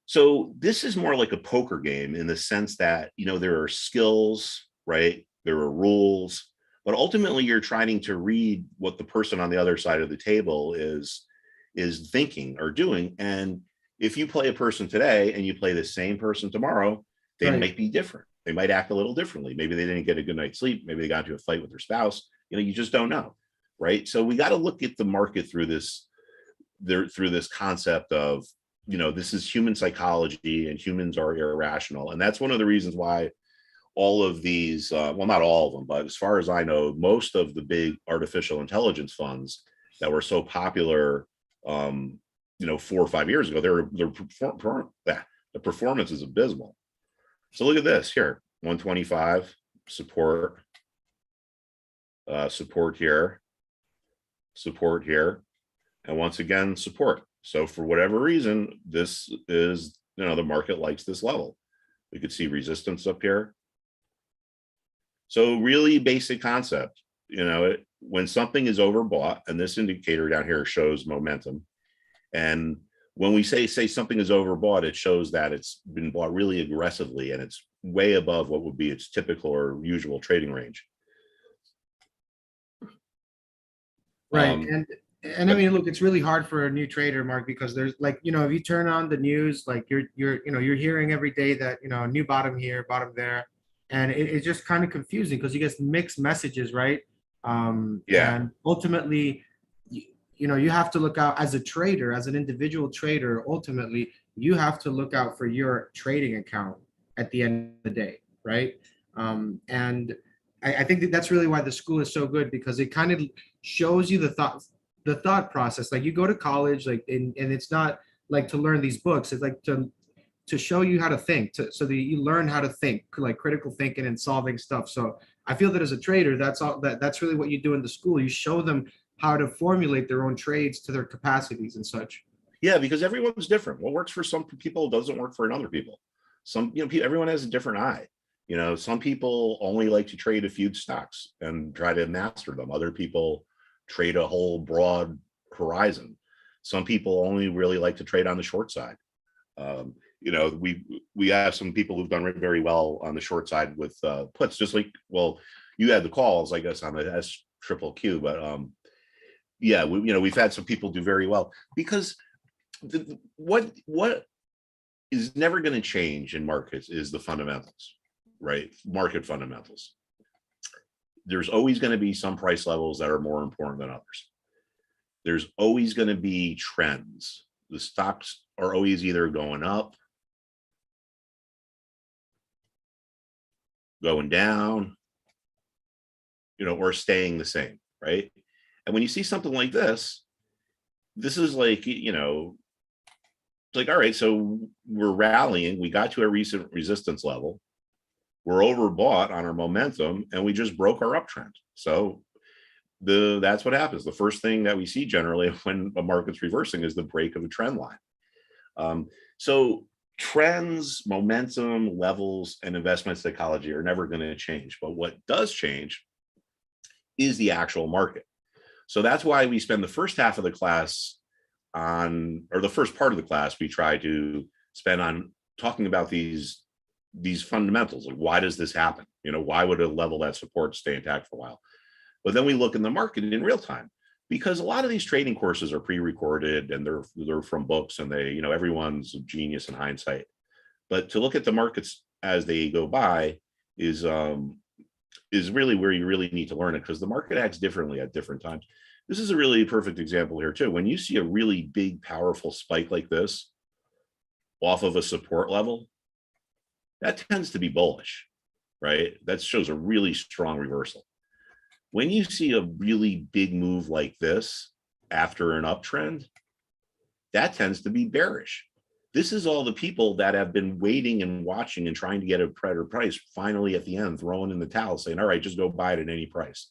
So this is more like a poker game in the sense that, you know, there are skills, right? There are rules, but ultimately you're trying to read what the person on the other side of the table is thinking or doing. And if you play a person today and you play the same person tomorrow, they might be different. They might act a little differently. Maybe they didn't get a good night's sleep. Maybe they got into a fight with their spouse. You know, you just don't know, right? So we got to look at the market through this concept of, you know, this is human psychology and humans are irrational. And that's one of the reasons why all of these, well, not all of them, but as far as I know, most of the big artificial intelligence funds that were so popular, you know, 4 or 5 years ago, the performance is abysmal. So look at this here, 125 support, support here, and once again, support. So for whatever reason, this is, you know, the market likes this level. We could see resistance up here. So really basic concept, you know, when something is overbought, and this indicator down here shows momentum. And when we say something is overbought, it shows that it's been bought really aggressively and it's way above what would be its typical or usual trading range. Right. And I mean, look, it's really hard for a new trader, Mark, because there's like, you know, if you turn on the news, like you're hearing every day that, you know, new bottom here, bottom there. And it's just kind of confusing because you get mixed messages, right? And ultimately, you know, you have to look out as a trader, as an individual trader, ultimately, you have to look out for your trading account at the end of the day, right? And I think that's really why the school is so good, because it kind of shows you the thought process. Like you go to college, like, and it's not like to learn these books, it's like to show you how to think, so that you learn how to think, like critical thinking and solving stuff. So I feel that as a trader, that's really what you do in the school. You show them how to formulate their own trades to their capacities and such. Yeah, because everyone's different. What works for some people doesn't work for other people. Some, you know, everyone has a different eye. You know, some people only like to trade a few stocks and try to master them. Other people trade a whole broad horizon. Some people only really like to trade on the short side. You know, we have some people who've done very well on the short side with puts, just like, well, you had the calls, I guess, on the SQQQ, but yeah, you know, we've had some people do very well because what is never going to change in markets is the fundamentals, right? Market fundamentals. There's always going to be some price levels that are more important than others. There's always going to be trends. The stocks are always either going up, going down, you know, or staying the same, right? And when you see something like this is like, you know, it's like, all right, so we're rallying. We got to a recent resistance level. We're overbought on our momentum and we just broke our uptrend. So that's what happens. The first thing that we see generally when a market's reversing is the break of a trend line. So trends, momentum, levels, and investment psychology are never going to change. But what does change is the actual market. So that's why we spend the first half of the class on, or the first part of the class, we try to spend on talking about these fundamentals. Like, why does this happen? You know, why would a level that supports stay intact for a while? But then we look in the market in real time, because a lot of these trading courses are pre-recorded and they're from books, and they, you know, everyone's a genius in hindsight. But to look at the markets as they go by is really where you really need to learn it, because the market acts differently at different times. This is a really perfect example here too. When you see a really big, powerful spike like this off of a support level, that tends to be bullish, right? That shows a really strong reversal. When you see a really big move like this after an uptrend, that tends to be bearish. This is all the people that have been waiting and watching and trying to get a better price, finally at the end, throwing in the towel, saying, all right, just go buy it at any price.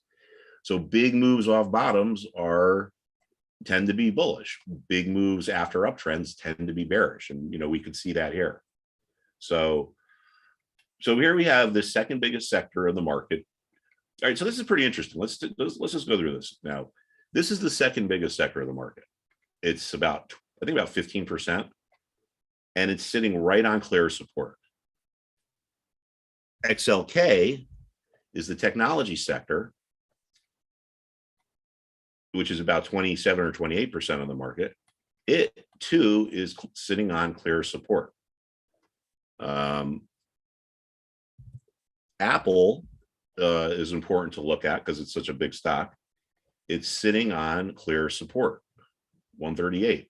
So big moves off bottoms tend to be bullish. Big moves after uptrends tend to be bearish. And, we could see that here. So here we have the second biggest sector of the market. All right, so this is pretty interesting. Let's just go through this. Now, this is the second biggest sector of the market. It's about, I think, about 15%, and it's sitting right on clear support. XLK is the technology sector, which is about 27 or 28% of the market. It too is sitting on clear support. Apple is important to look at because it's such a big stock. It's sitting on clear support, 138.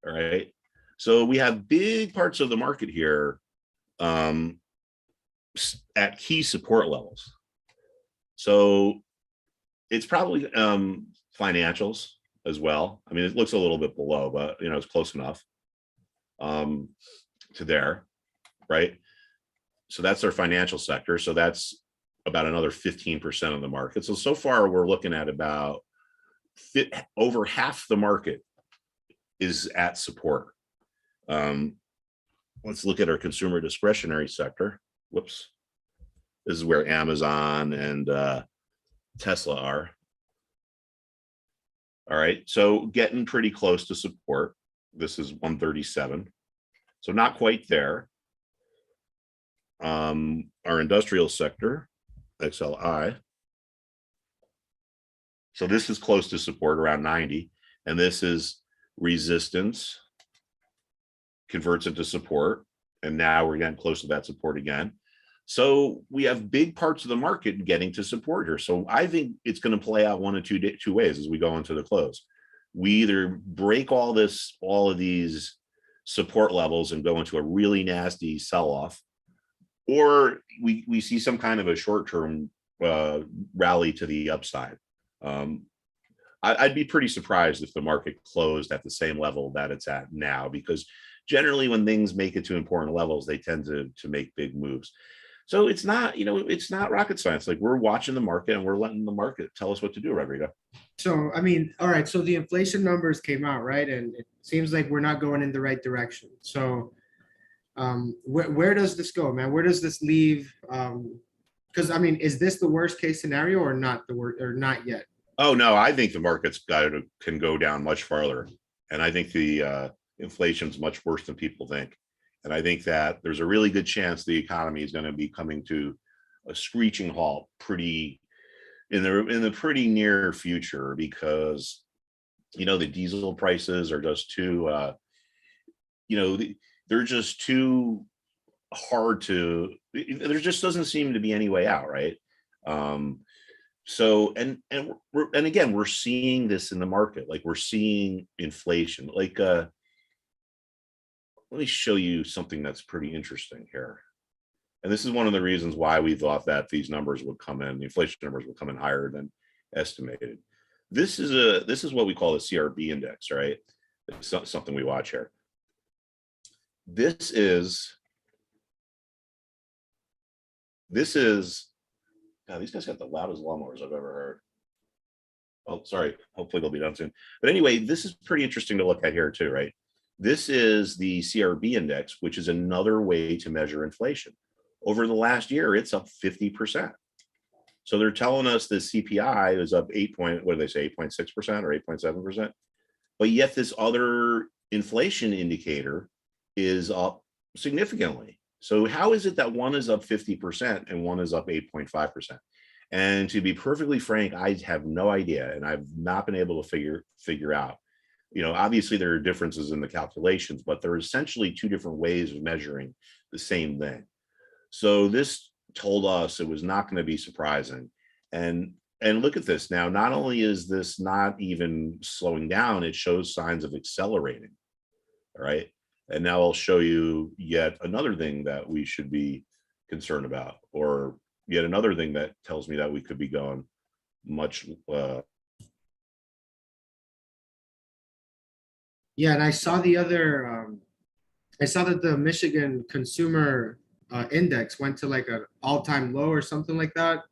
All right. So we have big parts of the market here at key support levels. So it's probably financials as well. I mean, it looks a little bit below, but it's close enough to there, right? So that's our financial sector. So that's about another 15% of the market. So far we're looking at about over half the market is at support. Let's look at our consumer discretionary sector. Whoops. This is where Amazon and Tesla are. All right, so getting pretty close to support. This is 137. So not quite there. Our industrial sector, XLI. So this is close to support, around 90. And this is resistance, converts into support. And now we're getting close to that support again. So we have big parts of the market getting to support here. So I think it's going to play out one of two ways as we go into the close. We either break all of these support levels and go into a really nasty sell-off, or we see some kind of a short-term rally to the upside. I'd be pretty surprised if the market closed at the same level that it's at now, because generally when things make it to important levels, they tend to make big moves. So it's not, it's not rocket science. Like, we're watching the market and we're letting the market tell us what to do, Rodrigo. So, I mean, all right. So the inflation numbers came out, right? And it seems like we're not going in the right direction. So where does this go, man? Where does this leave? Because I mean, is this the worst case scenario or not or not yet? Oh, no, I think the market's can go down much farther. And I think the inflation's much worse than people think. And I think that there's a really good chance the economy is going to be coming to a screeching halt in the pretty near future, because the diesel prices are just too they're just too hard to, there just doesn't seem to be any way out, right? So and again, we're seeing this in the market. Like, we're seeing inflation. Like, let me show you something that's pretty interesting here. And this is one of the reasons why we thought that these numbers would come in, the inflation numbers would come in higher than estimated. This is what we call the CRB index, right? It's something we watch here. This is God, these guys got the loudest lawnmowers I've ever heard. Oh, sorry. Hopefully they'll be done soon. But anyway, this is pretty interesting to look at here too, right? This is the CRB index, which is another way to measure inflation. Over the last year, it's up 50%. So they're telling us the CPI is up 8.6% or 8.7%. But yet this other inflation indicator is up significantly. So how is it that one is up 50% and one is up 8.5%? And to be perfectly frank, I have no idea, and I've not been able to figure out. Obviously there are differences in the calculations, but there are essentially two different ways of measuring the same thing. So this told us it was not going to be surprising. And look at this now. Not only is this not even slowing down, it shows signs of accelerating. All right. And now I'll show you yet another thing that we should be concerned about, or yet another thing that tells me that we could be going much. Yeah, and I saw the other I saw that the Michigan consumer index went to like an all-time low or something like that.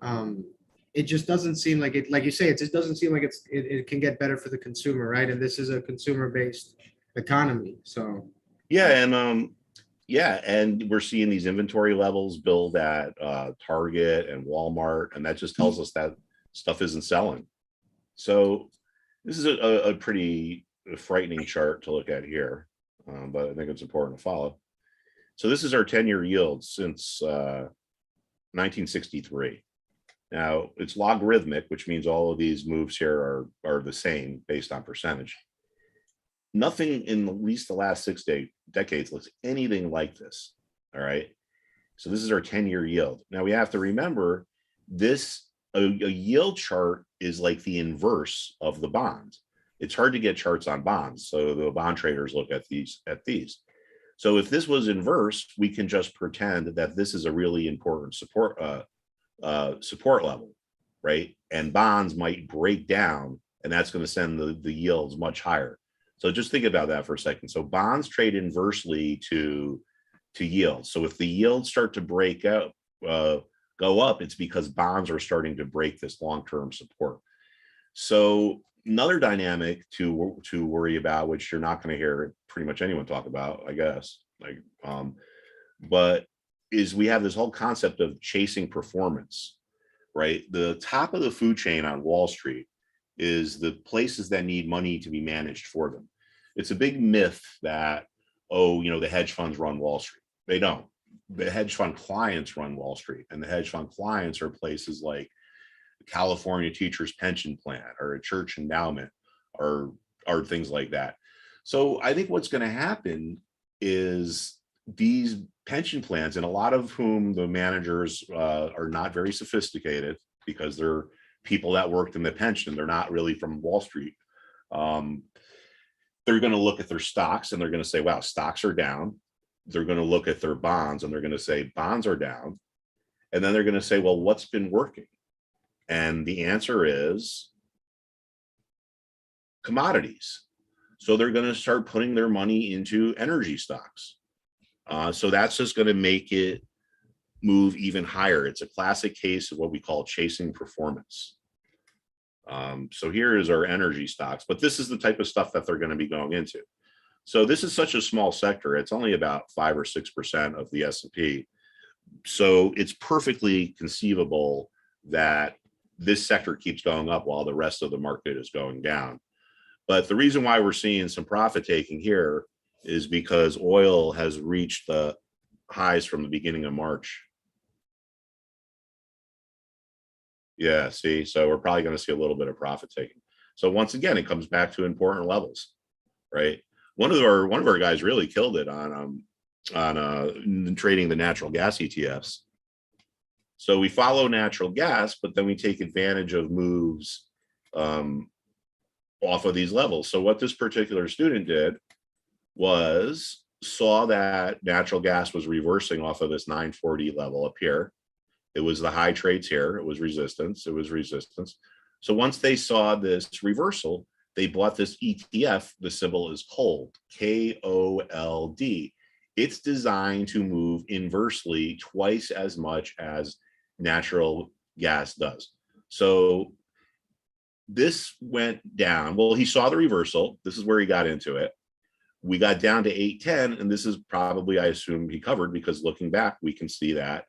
Um, it just doesn't seem like it, like you say, it just doesn't seem like it can get better for the consumer, right? And this is a consumer-based economy. So Yeah, and we're seeing these inventory levels build at Target and Walmart, and that just tells us that stuff isn't selling. So this is a pretty frightening chart to look at here, but I think it's important to follow. So this is our 10-year yield since 1963. Now it's logarithmic, which means all of these moves here are the same based on percentage. Nothing in at least the last decades looks anything like this. All right. So this is our 10-year yield. Now we have to remember this, a yield chart is like the inverse of the bonds. It's hard to get charts on bonds. So the bond traders look at these. So if this was inverse, we can just pretend that this is a really important support level, right? And bonds might break down, and that's going to send the yields much higher. So just think about that for a second. So bonds trade inversely to yields. So if the yields start to break out, go up, it's because bonds are starting to break this long-term support. So another dynamic to worry about, which you're not going to hear pretty much anyone talk about, I guess, but is we have this whole concept of chasing performance, right? The top of the food chain on Wall Street is the places that need money to be managed for them. It's a big myth that, the hedge funds run Wall Street. They don't. The hedge fund clients run Wall Street, and the hedge fund clients are places like the California Teachers Pension Plan or a church endowment or things like that. So I think what's going to happen is these pension plans, and a lot of whom the managers are not very sophisticated because they're people that worked in the pension. They're not really from Wall Street. They're going to look at their stocks and they're going to say, wow, stocks are down. They're going to look at their bonds and they're going to say bonds are down. And then they're going to say, well, what's been working? And the answer is commodities. So they're going to start putting their money into energy stocks. So that's just going to make it move even higher. It's a classic case of what we call chasing performance. So here is our energy stocks, but this is the type of stuff that they're going to be going into. So this is such a small sector. It's only about 5 or 6% of the S&P. So it's perfectly conceivable that this sector keeps going up while the rest of the market is going down. But the reason why we're seeing some profit taking here is because oil has reached the highs from the beginning of March. Yeah, see, so we're probably going to see a little bit of profit taking. So once again, it comes back to important levels, right? One of our guys really killed it on trading the natural gas ETFs. So we follow natural gas, but then we take advantage of moves off of these levels. So what this particular student did was saw that natural gas was reversing off of this 940 level up here. It was the high trades here. It was resistance. So once they saw this reversal, they bought this ETF. The symbol is KOLD, KOLD. It's designed to move inversely twice as much as natural gas does. So this went down. Well, he saw the reversal. This is where he got into it. We got down to 810, and this is probably, I assume, he covered, because looking back, we can see that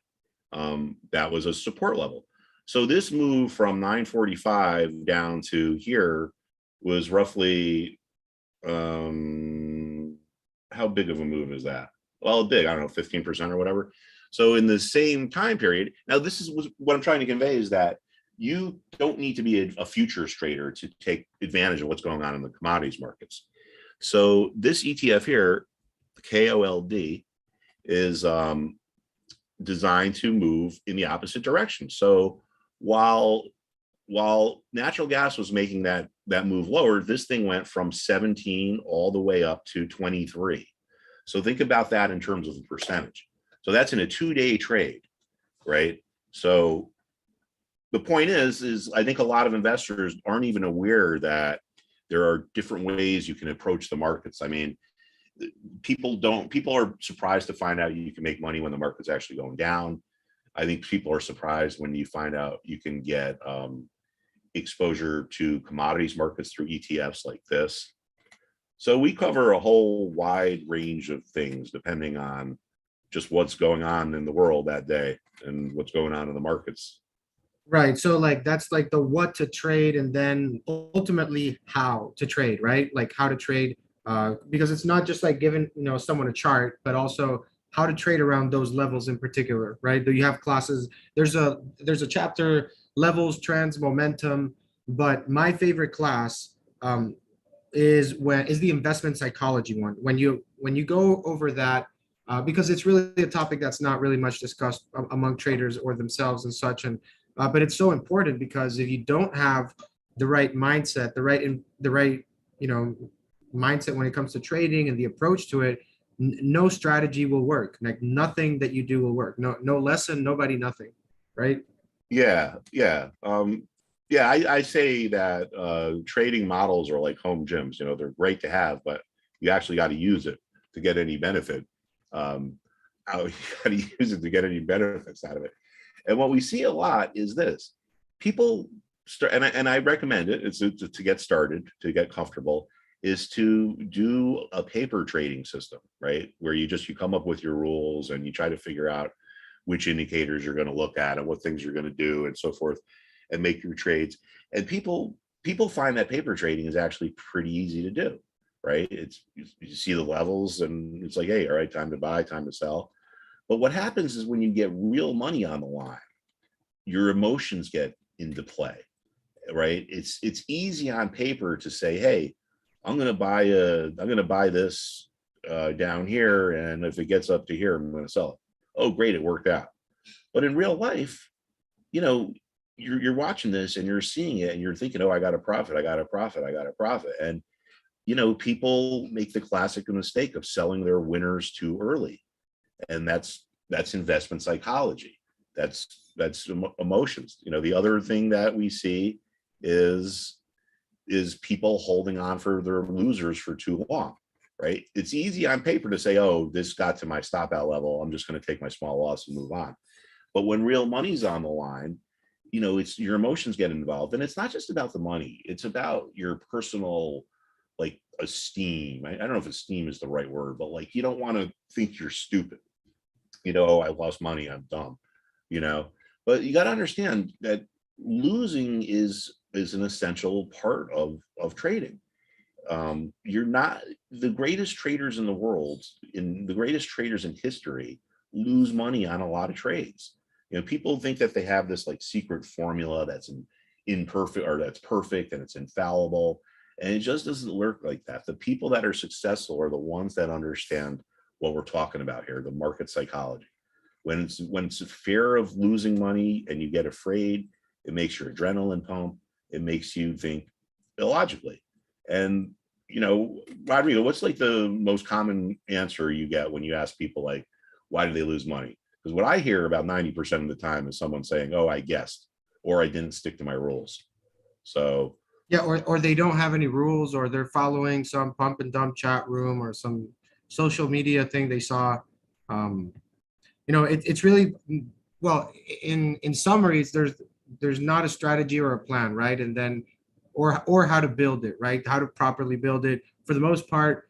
that was a support level. So this move from 945 down to here was roughly, how big of a move is that? Well, big, I don't know, 15% or whatever. So in the same time period, now this is what I'm trying to convey, is that you don't need to be a futures trader to take advantage of what's going on in the commodities markets. So this ETF here, KOLD, is designed to move in the opposite direction. So while natural gas was making that move lower, this thing went from 17 all the way up to 23. So think about that in terms of the percentage. So that's in a 2-day trade, right? So the point is I think a lot of investors aren't even aware that there are different ways you can approach the markets. I mean, people are surprised to find out you can make money when the market's actually going down. I think people are surprised when you find out you can get exposure to commodities markets through ETFs like this. So we cover a whole wide range of things depending on just what's going on in the world that day and what's going on in the markets. Right. So like that's like the what to trade and then ultimately how to trade, right? Like how to trade, because it's not just like giving, someone a chart, but also how to trade around those levels in particular, right? Do you have classes? There's a chapter, levels, trends, momentum, but my favorite class is the investment psychology one. When you go over that, because it's really a topic that's not really much discussed among traders or themselves and such, and but it's so important because if you don't have the right mindset, the right mindset when it comes to trading and the approach to it, no strategy will work. Like nothing that you do will work. No lesson, nobody, nothing, right? Yeah, yeah. Yeah, I say that trading models are like home gyms. They're great to have, but you actually got to use it to get any benefit. You got to use it to get any benefits out of it. And what we see a lot is this: people start, and I recommend it. It's to get started, to get comfortable, is to do a paper trading system, right? Where you come up with your rules and you try to figure out which indicators you're going to look at and what things you're going to do and so forth, and make your trades. And people find that paper trading is actually pretty easy to do, right? You see the levels and it's like, hey, all right, time to buy, time to sell. But what happens is when you get real money on the line, your emotions get into play, right? It's easy on paper to say, hey, I'm going to buy this down here, and if it gets up to here, I'm going to sell it. Oh, great, it worked out. But in real life, you're watching this and you're seeing it and you're thinking, oh, I got a profit, I got a profit, I got a profit. And people make the classic mistake of selling their winners too early. And that's investment psychology. That's emotions. The other thing that we see is people holding on for their losers for too long, right? It's easy on paper to say, oh, this got to my stop out level, I'm just going to take my small loss and move on. But when real money's on the line, it's your emotions get involved. And it's not just about the money, it's about your personal like esteem. I don't know if esteem is the right word, but like you don't want to think you're stupid. Oh, I lost money, I'm dumb, but you got to understand that losing is an essential part of trading. You're not the greatest traders in the world, the greatest traders in history lose money on a lot of trades. People think that they have this like secret formula that's imperfect or that's perfect and it's infallible. And it just doesn't work like that. The people that are successful are the ones that understand what we're talking about here, the market psychology. When it's a fear of losing money and you get afraid, it makes your adrenaline pump. It makes you think illogically. And, Rodrigo, what's like the most common answer you get when you ask people like, why do they lose money? Because what I hear about 90% of the time is someone saying, oh, I guessed, or I didn't stick to my rules. So Yeah, or they don't have any rules, or they're following some pump and dump chat room or some social media thing they saw. It's really, well, in summaries, there's not a strategy or a plan, right? And then or how to build it, right? How to properly build it. For the most part,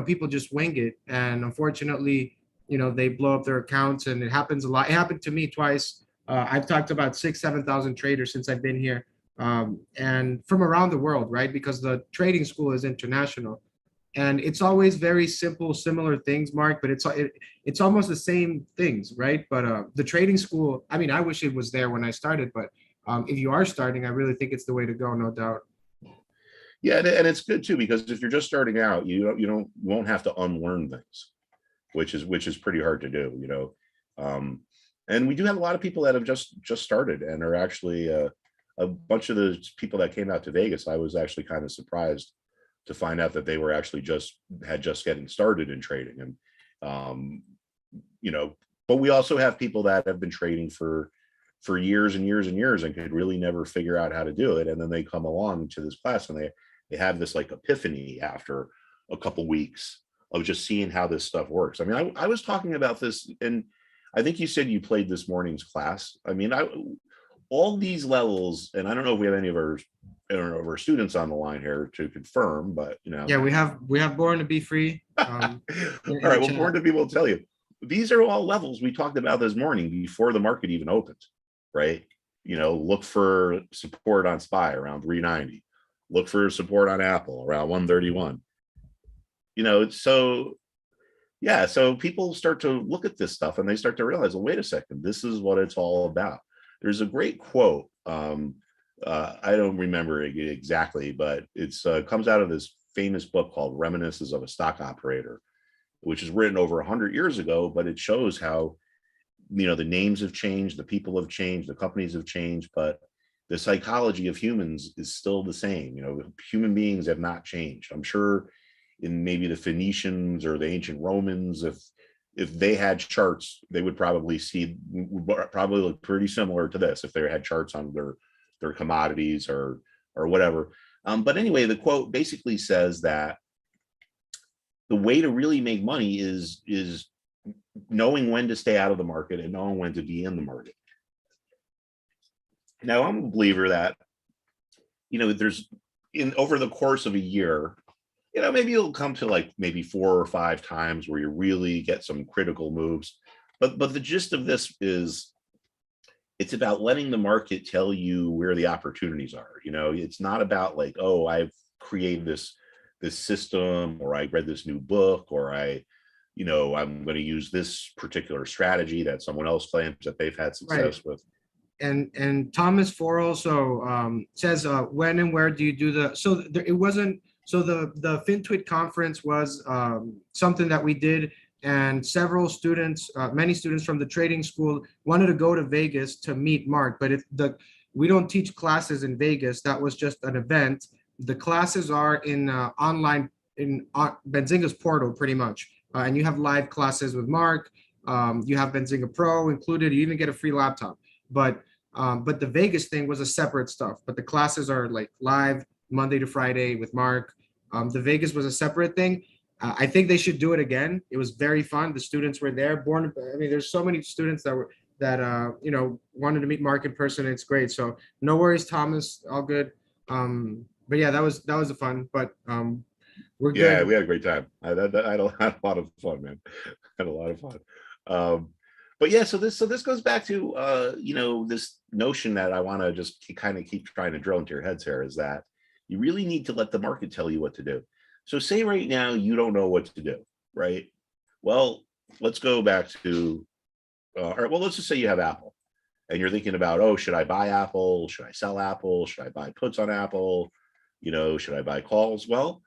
people just wing it, and unfortunately, they blow up their accounts, and it happens a lot. It happened to me twice. I've talked to about 7,000 traders since I've been here, and from around the world, right? Because the trading school is international, and it's always very simple, similar things, Mark. But it's almost the same things, right? But the trading school, I mean, I wish it was there when I started, but if you are starting, I really think it's the way to go, no doubt. yeah, and it's good too, because if you're just starting out, won't have to unlearn things, which is pretty hard to do, and we do have a lot of people that have just started and are actually a bunch of the people that came out to Vegas. I was actually kind of surprised to find out that they were actually just getting started in trading. And but we also have people that have been trading for years and years and years and could really never figure out how to do it, and then they come along to this class and they have this like epiphany after a couple weeks of just seeing how this stuff works. I mean, I was talking about this, and I think you said you played this morning's class. I mean, all these levels, and I don't know if we have any of our students on the line here to confirm, but you know. Yeah, we have Born to Be Free. All right, well, Born to Be will tell you. These are all levels we talked about this morning before the market even opened, right? You know, look for support on SPY around 390. Look for support on Apple around 131. You know, so yeah, so people start to look at this stuff and they start to realize, well, wait a second, this is what it's all about. There's a great quote. I don't remember it exactly, but it's comes out of this famous book called Reminiscences of a Stock Operator, which is written over 100 years ago, but it shows how, you know, the names have changed, the people have changed, the companies have changed, but the psychology of humans is still the same. You know, human beings have not changed. I'm sure in maybe the Phoenicians or the ancient Romans, if they had charts, they would probably look pretty similar to this if they had charts on their commodities or whatever. But anyway, the quote basically says that the way to really make money is knowing when to stay out of the market and knowing when to be in the market. Now, I'm a believer that, you know, over the course of a year, you know, maybe it'll come to like maybe 4 or 5 times where you really get some critical moves. But the gist of this is it's about letting the market tell you where the opportunities are. You know, it's not about like, oh, I've created this system, or I read this new book, or I'm going to use this particular strategy that someone else claims that they've had success with. And Thomas Ford also says, when and where do you do the, so it wasn't, so the FinTwit conference was something that we did, and several students, many students from the trading school wanted to go to Vegas to meet Mark, but we don't teach classes in Vegas. That was just an event. The classes are in online in Benzinga's portal pretty much, and you have live classes with Mark. You have Benzinga Pro included. You even get a free laptop. But the Vegas thing was a separate stuff. But the classes are like live Monday to Friday with Mark. The Vegas was a separate thing. I think they should do it again. It was very fun. The students were there. I mean, there's so many students that you know, wanted to meet Mark in person. It's great. So no worries, Thomas. All good. But yeah, that was a fun. But we're good. Yeah, we had a great time. I had a lot of fun, man. Had a lot of fun. But yeah, so this goes back to you know, this notion that I want to just kind of keep trying to drill into your heads here, is that you really need to let the market tell you what to do. So say right now you don't know what to do, right? Well, let's go back to all right, well, let's just say you have Apple and you're thinking about, oh, should I buy Apple? Should I sell Apple? Should I buy puts on Apple? You know, should I buy calls? Well,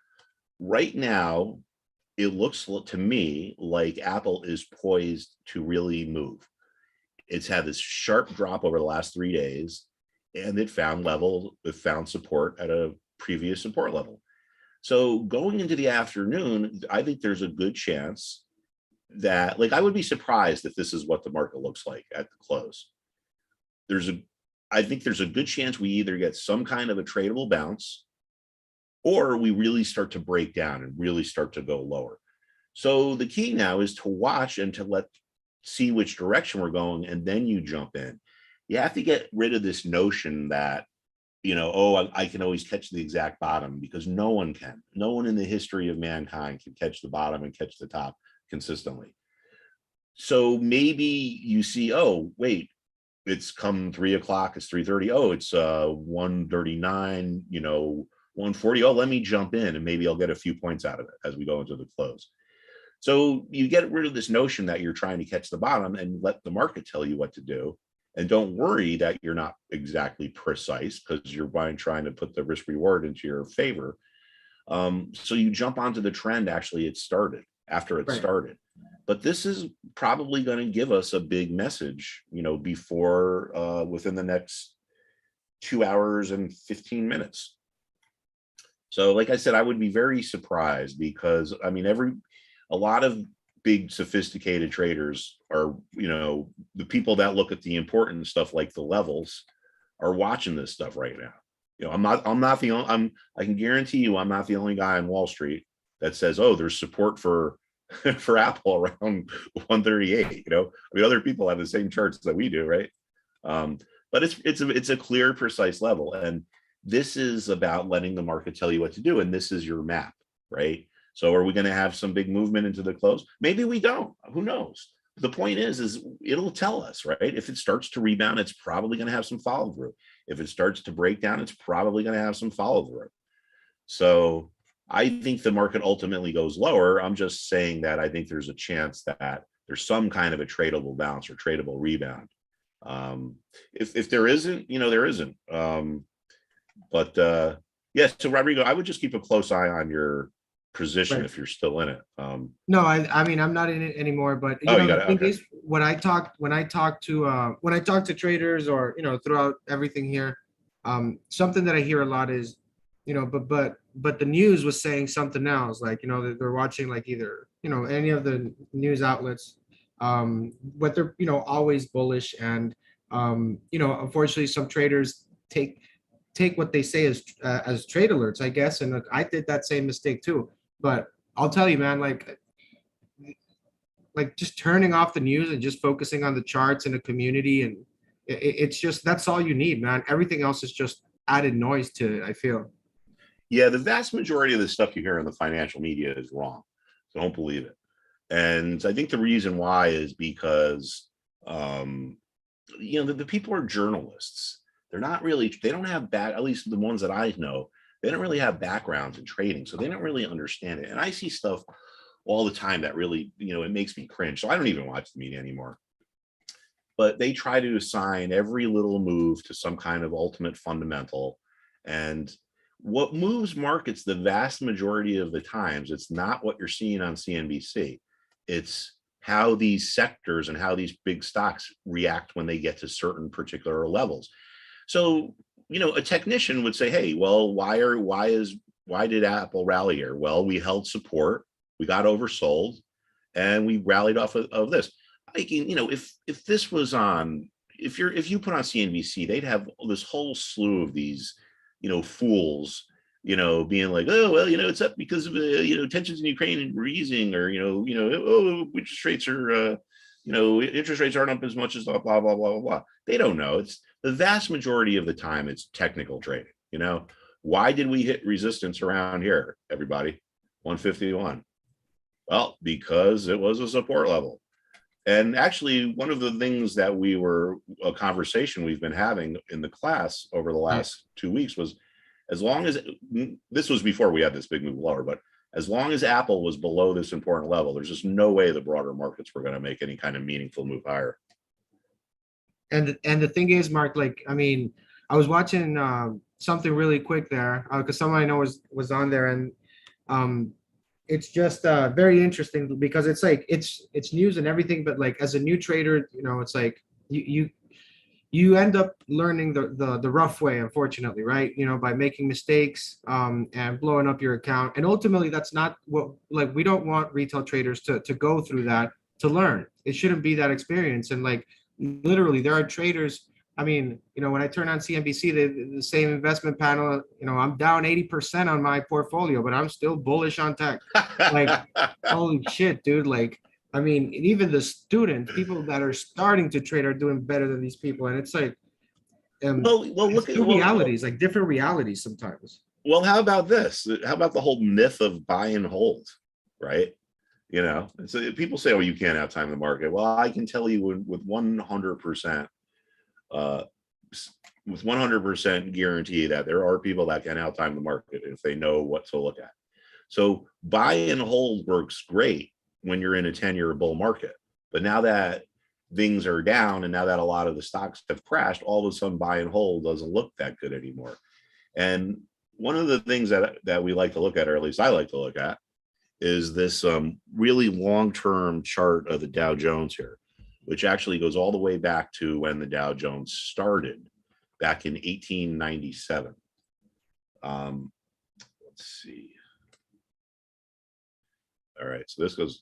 right now, it looks to me like Apple is poised to really move. It's had this sharp drop over the last 3 days, and it found support at a previous support level. So going into the afternoon, I think there's a good chance that, like, I would be surprised if this is what the market looks like at the close. I think there's a good chance we either get some kind of a tradable bounce, or we really start to break down and really start to go lower. So the key now is to watch and to see which direction we're going, and then you jump in. You have to get rid of this notion that, you know, oh, I can always catch the exact bottom, because no one can. No one in the history of mankind can catch the bottom and catch the top consistently. So maybe you see, oh, wait, it's come 3 o'clock, it's 3:30. Oh, it's 1:39, you know, 1:40. Oh, let me jump in and maybe I'll get a few points out of it as we go into the close. So you get rid of this notion that you're trying to catch the bottom and let the market tell you what to do. And don't worry that you're not exactly precise, because you're trying to put the risk reward into your favor. So you jump onto the trend. Actually, it started after it started. But this is probably going to give us a big message, you know, before within the next 2 hours and 15 minutes. So like I said, I would be very surprised, because I mean, a lot of big sophisticated traders are, you know, the people that look at the important stuff like the levels are watching this stuff right now. You know, I can guarantee you I'm not the only guy on Wall Street that says, oh, there's support for for Apple around 138. I mean, other people have the same charts that we do, right? But it's a clear, precise level, and this is about letting the market tell you what to do, and this is your map, right? So are we going to have some big movement into the close? Maybe we don't. Who knows? The point is it'll tell us, right? If it starts to rebound, it's probably going to have some follow through. If it starts to break down, it's probably going to have some follow through. So I think the market ultimately goes lower. I'm just saying that I think there's a chance that there's some kind of a tradable bounce or tradable rebound. If there isn't, there isn't. Yeah, so Rodrigo, I would just keep a close eye on your position Right. if you're still in it. No, I mean, I'm not in it anymore, but Oh, you the got it. thing Okay. is, when I talk to traders, or, throughout everything here, something that I hear a lot is, but the news was saying something else, like, that they're watching, like, either, any of the news outlets, but they're, always bullish. And, unfortunately, some traders take what they say as trade alerts, I guess. And look, I did that same mistake too. But I'll tell you, man, like just turning off the news and just focusing on the charts and the community, and it's just, that's all you need, man. Everything else is just added noise to it, I feel. Yeah, the vast majority of the stuff you hear in the financial media is wrong. So don't believe it. And I think the reason why is because, the people are journalists. They don't have at least the ones that I know, they don't really have backgrounds in trading. So they don't really understand it. And I see stuff all the time that really, it makes me cringe. So I don't even watch the media anymore. But they try to assign every little move to some kind of ultimate fundamental. And what moves markets the vast majority of the times, it's not what you're seeing on CNBC. It's how these sectors and how these big stocks react when they get to certain particular levels. So, a technician would say, hey, well, why did Apple rally here? Well, we held support, we got oversold, and we rallied off of this. If this was on, if you put on CNBC, they'd have this whole slew of these, fools, being like, oh, well, it's up because of tensions in Ukraine and we're easing, or oh, interest rates are interest rates aren't up as much as blah blah blah blah blah. They don't know. It's the vast majority of the time it's technical trading. Why did we hit resistance around here, everybody? 151. Well, because it was a support level. And actually, one of the things that a conversation we've been having in the class over the last 2 weeks was, as long as this was before we had this big move lower, but as long as Apple was below this important level, there's just no way the broader markets were going to make any kind of meaningful move higher. And the thing is, Mark, like, I mean, I was watching something really quick there, because someone I know was on there, and it's just very interesting, because it's like it's news and everything, but like, as a new trader, it's like you end up learning the rough way, unfortunately, right? By making mistakes, and blowing up your account. And ultimately, that's not what, like, we don't want retail traders to go through that to learn. It shouldn't be that experience. And like, literally, there are traders. I mean, when I turn on CNBC, the same investment panel, I'm down 80% on my portfolio, but I'm still bullish on tech. Like, holy shit, dude. Like, I mean, even the people that are starting to trade are doing better than these people. And it's like, look at realities, like different realities sometimes. Well, how about this? How about the whole myth of buy and hold, right? So people say, oh, you can't outtime the market. Well, I can tell you with 100%, with 100% guarantee that there are people that can outtime the market if they know what to look at. So buy and hold works great when you're in a 10-year bull market. But now that things are down, and now that a lot of the stocks have crashed, all of a sudden buy and hold doesn't look that good anymore. And one of the things that we like to look at, or at least I like to look at, is this really long-term chart of the Dow Jones here, which actually goes all the way back to when the Dow Jones started back in 1897. Let's see. All right, so this goes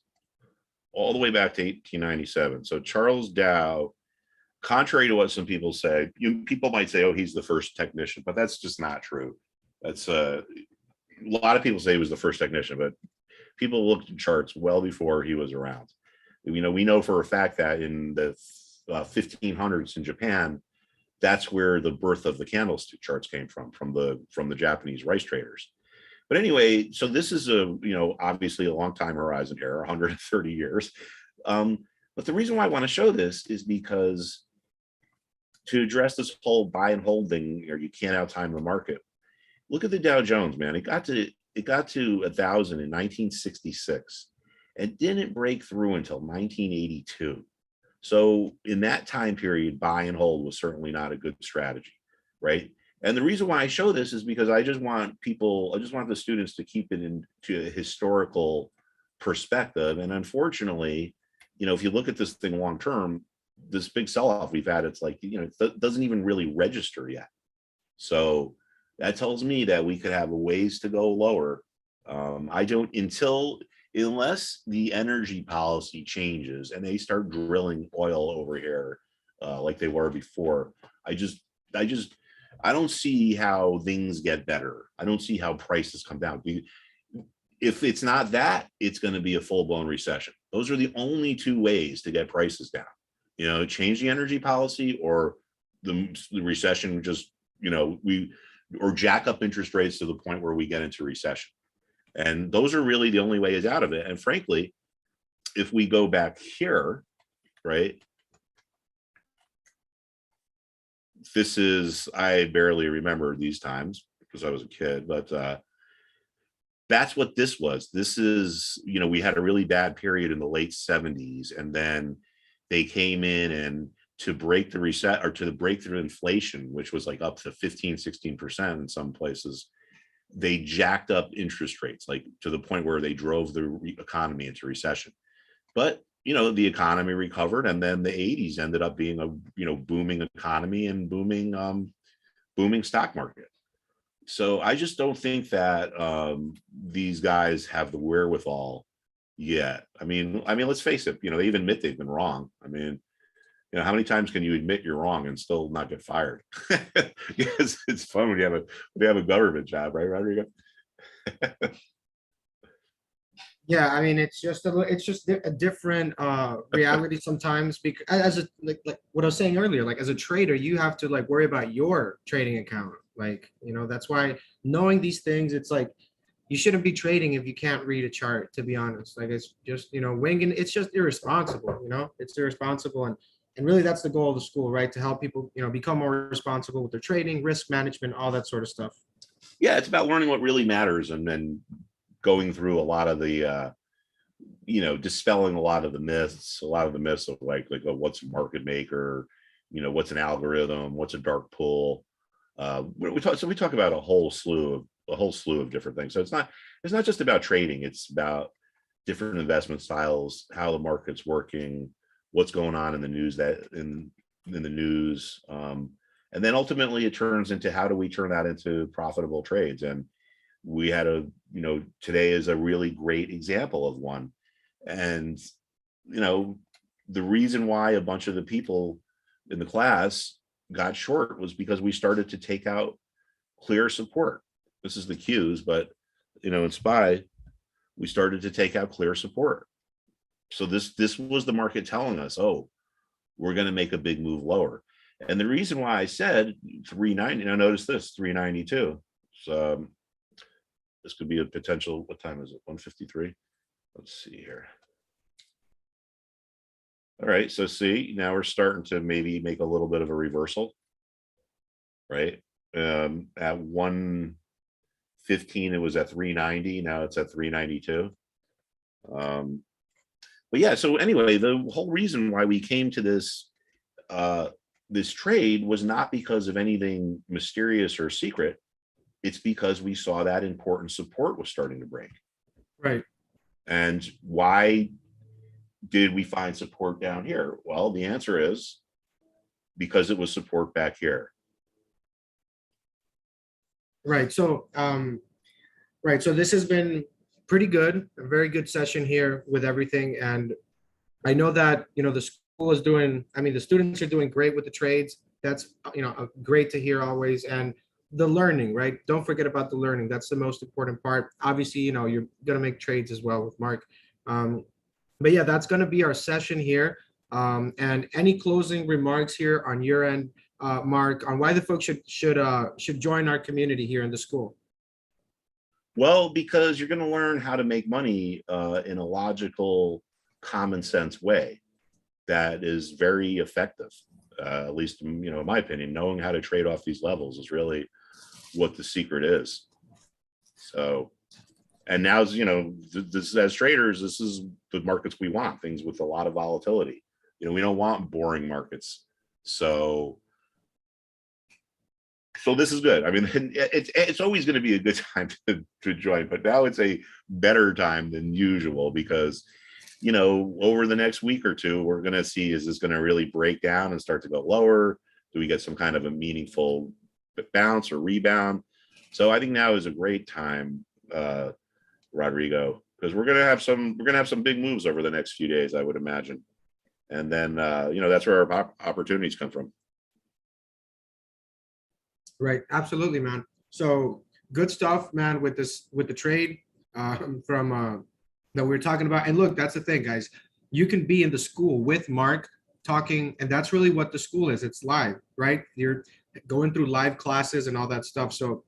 all the way back to 1897. So Charles Dow, contrary to what some people say, people might say, oh, he's the first technician, but that's just not true. That's a lot of people say he was the first technician, but people looked at charts well before he was around. You know, we know for a fact that in the 1500s in Japan, that's where the birth of the candlestick charts came from the Japanese rice traders. But anyway, so this is a, you know, obviously a long time horizon here, 130 years. But the reason why I want to show this is because to address this whole buy and hold thing, or you can't outtime the market. Look at the Dow Jones, man. It got to 1,000 in 1966 and didn't break through until 1982. So in that time period, buy and hold was certainly not a good strategy, right? And the reason why I show this is because I just want the students to keep it into a historical perspective. And unfortunately, you know, if you look at this thing long term, this big sell-off we've had, it's like, you know, it doesn't even really register yet. So that tells me that we could have a ways to go lower. I don't, unless the energy policy changes and they start drilling oil over here like they were before, I don't see how things get better. I don't see how prices come down. If it's not that, it's going to be a full-blown recession. Those are the only two ways to get prices down. You know, change the energy policy, or the recession just, you know, or jack up interest rates to the point where we get into recession. And those are really the only ways out of it. And frankly, if we go back here, right, this is, I barely remember these times because I was a kid, but that's what this was. This is, you know, we had a really bad period in the late 70s, and then they came in and to break the reset, or to break through inflation, which was like up to 15-16% in some places, they jacked up interest rates, like to the point where they drove the economy into recession. But, you know, the economy recovered, and then the 80s ended up being a, you know, booming economy and booming stock market. So I just don't think that these guys have the wherewithal yet. I mean, let's face it, you know, they even admit they've been wrong. I mean, you know, how many times can you admit you're wrong and still not get fired? Because it's fun when you have a government job, right, Rodrigo? Yeah, I mean, it's just a different reality sometimes, because as a like what I was saying earlier, like as a trader, you have to like worry about your trading account. Like, you know, that's why knowing these things, it's like you shouldn't be trading if you can't read a chart, to be honest. Like, it's just, you know, winging, it's just irresponsible, you know, it's irresponsible. And really that's the goal of the school, right? To help people, you know, become more responsible with their trading, risk management, all that sort of stuff. Yeah, it's about learning what really matters, and then going through a lot of the you know, dispelling a lot of the myths of like oh, what's a market maker, you know, what's an algorithm, what's a dark pool. We talk about a whole slew of different things. So it's not just about trading, it's about different investment styles, how the market's working, what's going on in the news, in the news, and then ultimately it turns into how do we turn that into profitable trades. And we had you know, today is a really great example of one. And, you know, the reason why a bunch of the people in the class got short was because we started to take out clear support. This is the Qs, but, you know, in SPY, we started to take out clear support. So this was the market telling us, oh, we're going to make a big move lower. And the reason why I said 390, now notice this, 392. So this could be a potential, what time is it? 1:53. Let's see here. All right, so see, now we're starting to maybe make a little bit of a reversal, right? At 1:15, it was at 390. Now it's at 392. But yeah, so anyway, the whole reason why we came to this this trade was not because of anything mysterious or secret. It's because we saw that important support was starting to break. Right. And why did we find support down here? Well, the answer is because it was support back here. Right. So, so this has been pretty good, a very good session here with everything. And I know that, you know, the school is doing, I mean, the students are doing great with the trades. That's, you know, great to hear always. And the learning, right? Don't forget about the learning. That's the most important part. Obviously, you know, you're gonna make trades as well with Mark. But yeah, that's gonna be our session here. And any closing remarks here on your end, Mark, on why the folks should join our community here in the school? Well, because you're going to learn how to make money in a logical, common sense way that is very effective. At least, you know, in my opinion, knowing how to trade off these levels is really what the secret is. So, and now's, you know, this as traders, this is the markets we want, things with a lot of volatility. You know, we don't want boring markets. So this is good. I mean, it's always going to be a good time to join, but now it's a better time than usual because, you know, over the next week or two, we're going to see, is this going to really break down and start to go lower? Do we get some kind of a meaningful bounce or rebound? So I think now is a great time, Rodrigo, because we're going to have some big moves over the next few days, I would imagine. And then, you know, that's where our opportunities come from. Right, absolutely, man. So good stuff, man, with the trade from that we're talking about. And look, that's the thing, guys. You can be in the school with Mark talking, and that's really what the school is. It's live, right? You're going through live classes and all that stuff. So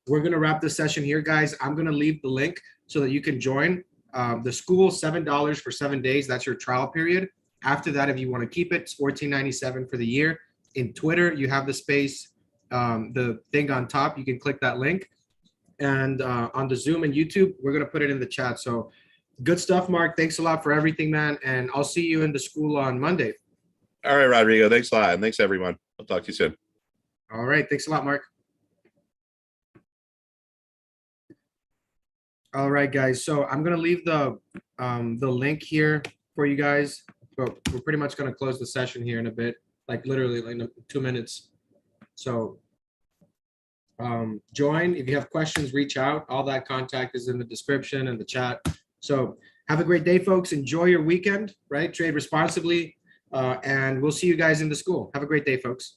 we're gonna wrap this session here, guys. I'm gonna leave the link so that you can join the school. $7 for 7 days. That's your trial period. After that, if you want to keep it, it's $14.97 for the year. In Twitter, you have the space. The thing on top, you can click that link, and on the Zoom and YouTube, we're going to put it in the chat. So good stuff, Mark. Thanks a lot for everything, man. And I'll see you in the school on Monday. All right, Rodrigo. Thanks a lot. And thanks, everyone. I'll talk to you soon. All right. Thanks a lot, Mark. All right, guys. So I'm going to leave the link here for you guys, but we're pretty much going to close the session here in a bit, like literally like in 2 minutes. So join. If you have questions, reach out. All that contact is in the description and the chat. So have a great day, folks. Enjoy your weekend, right? Trade responsibly. And we'll see you guys in the school. Have a great day, folks.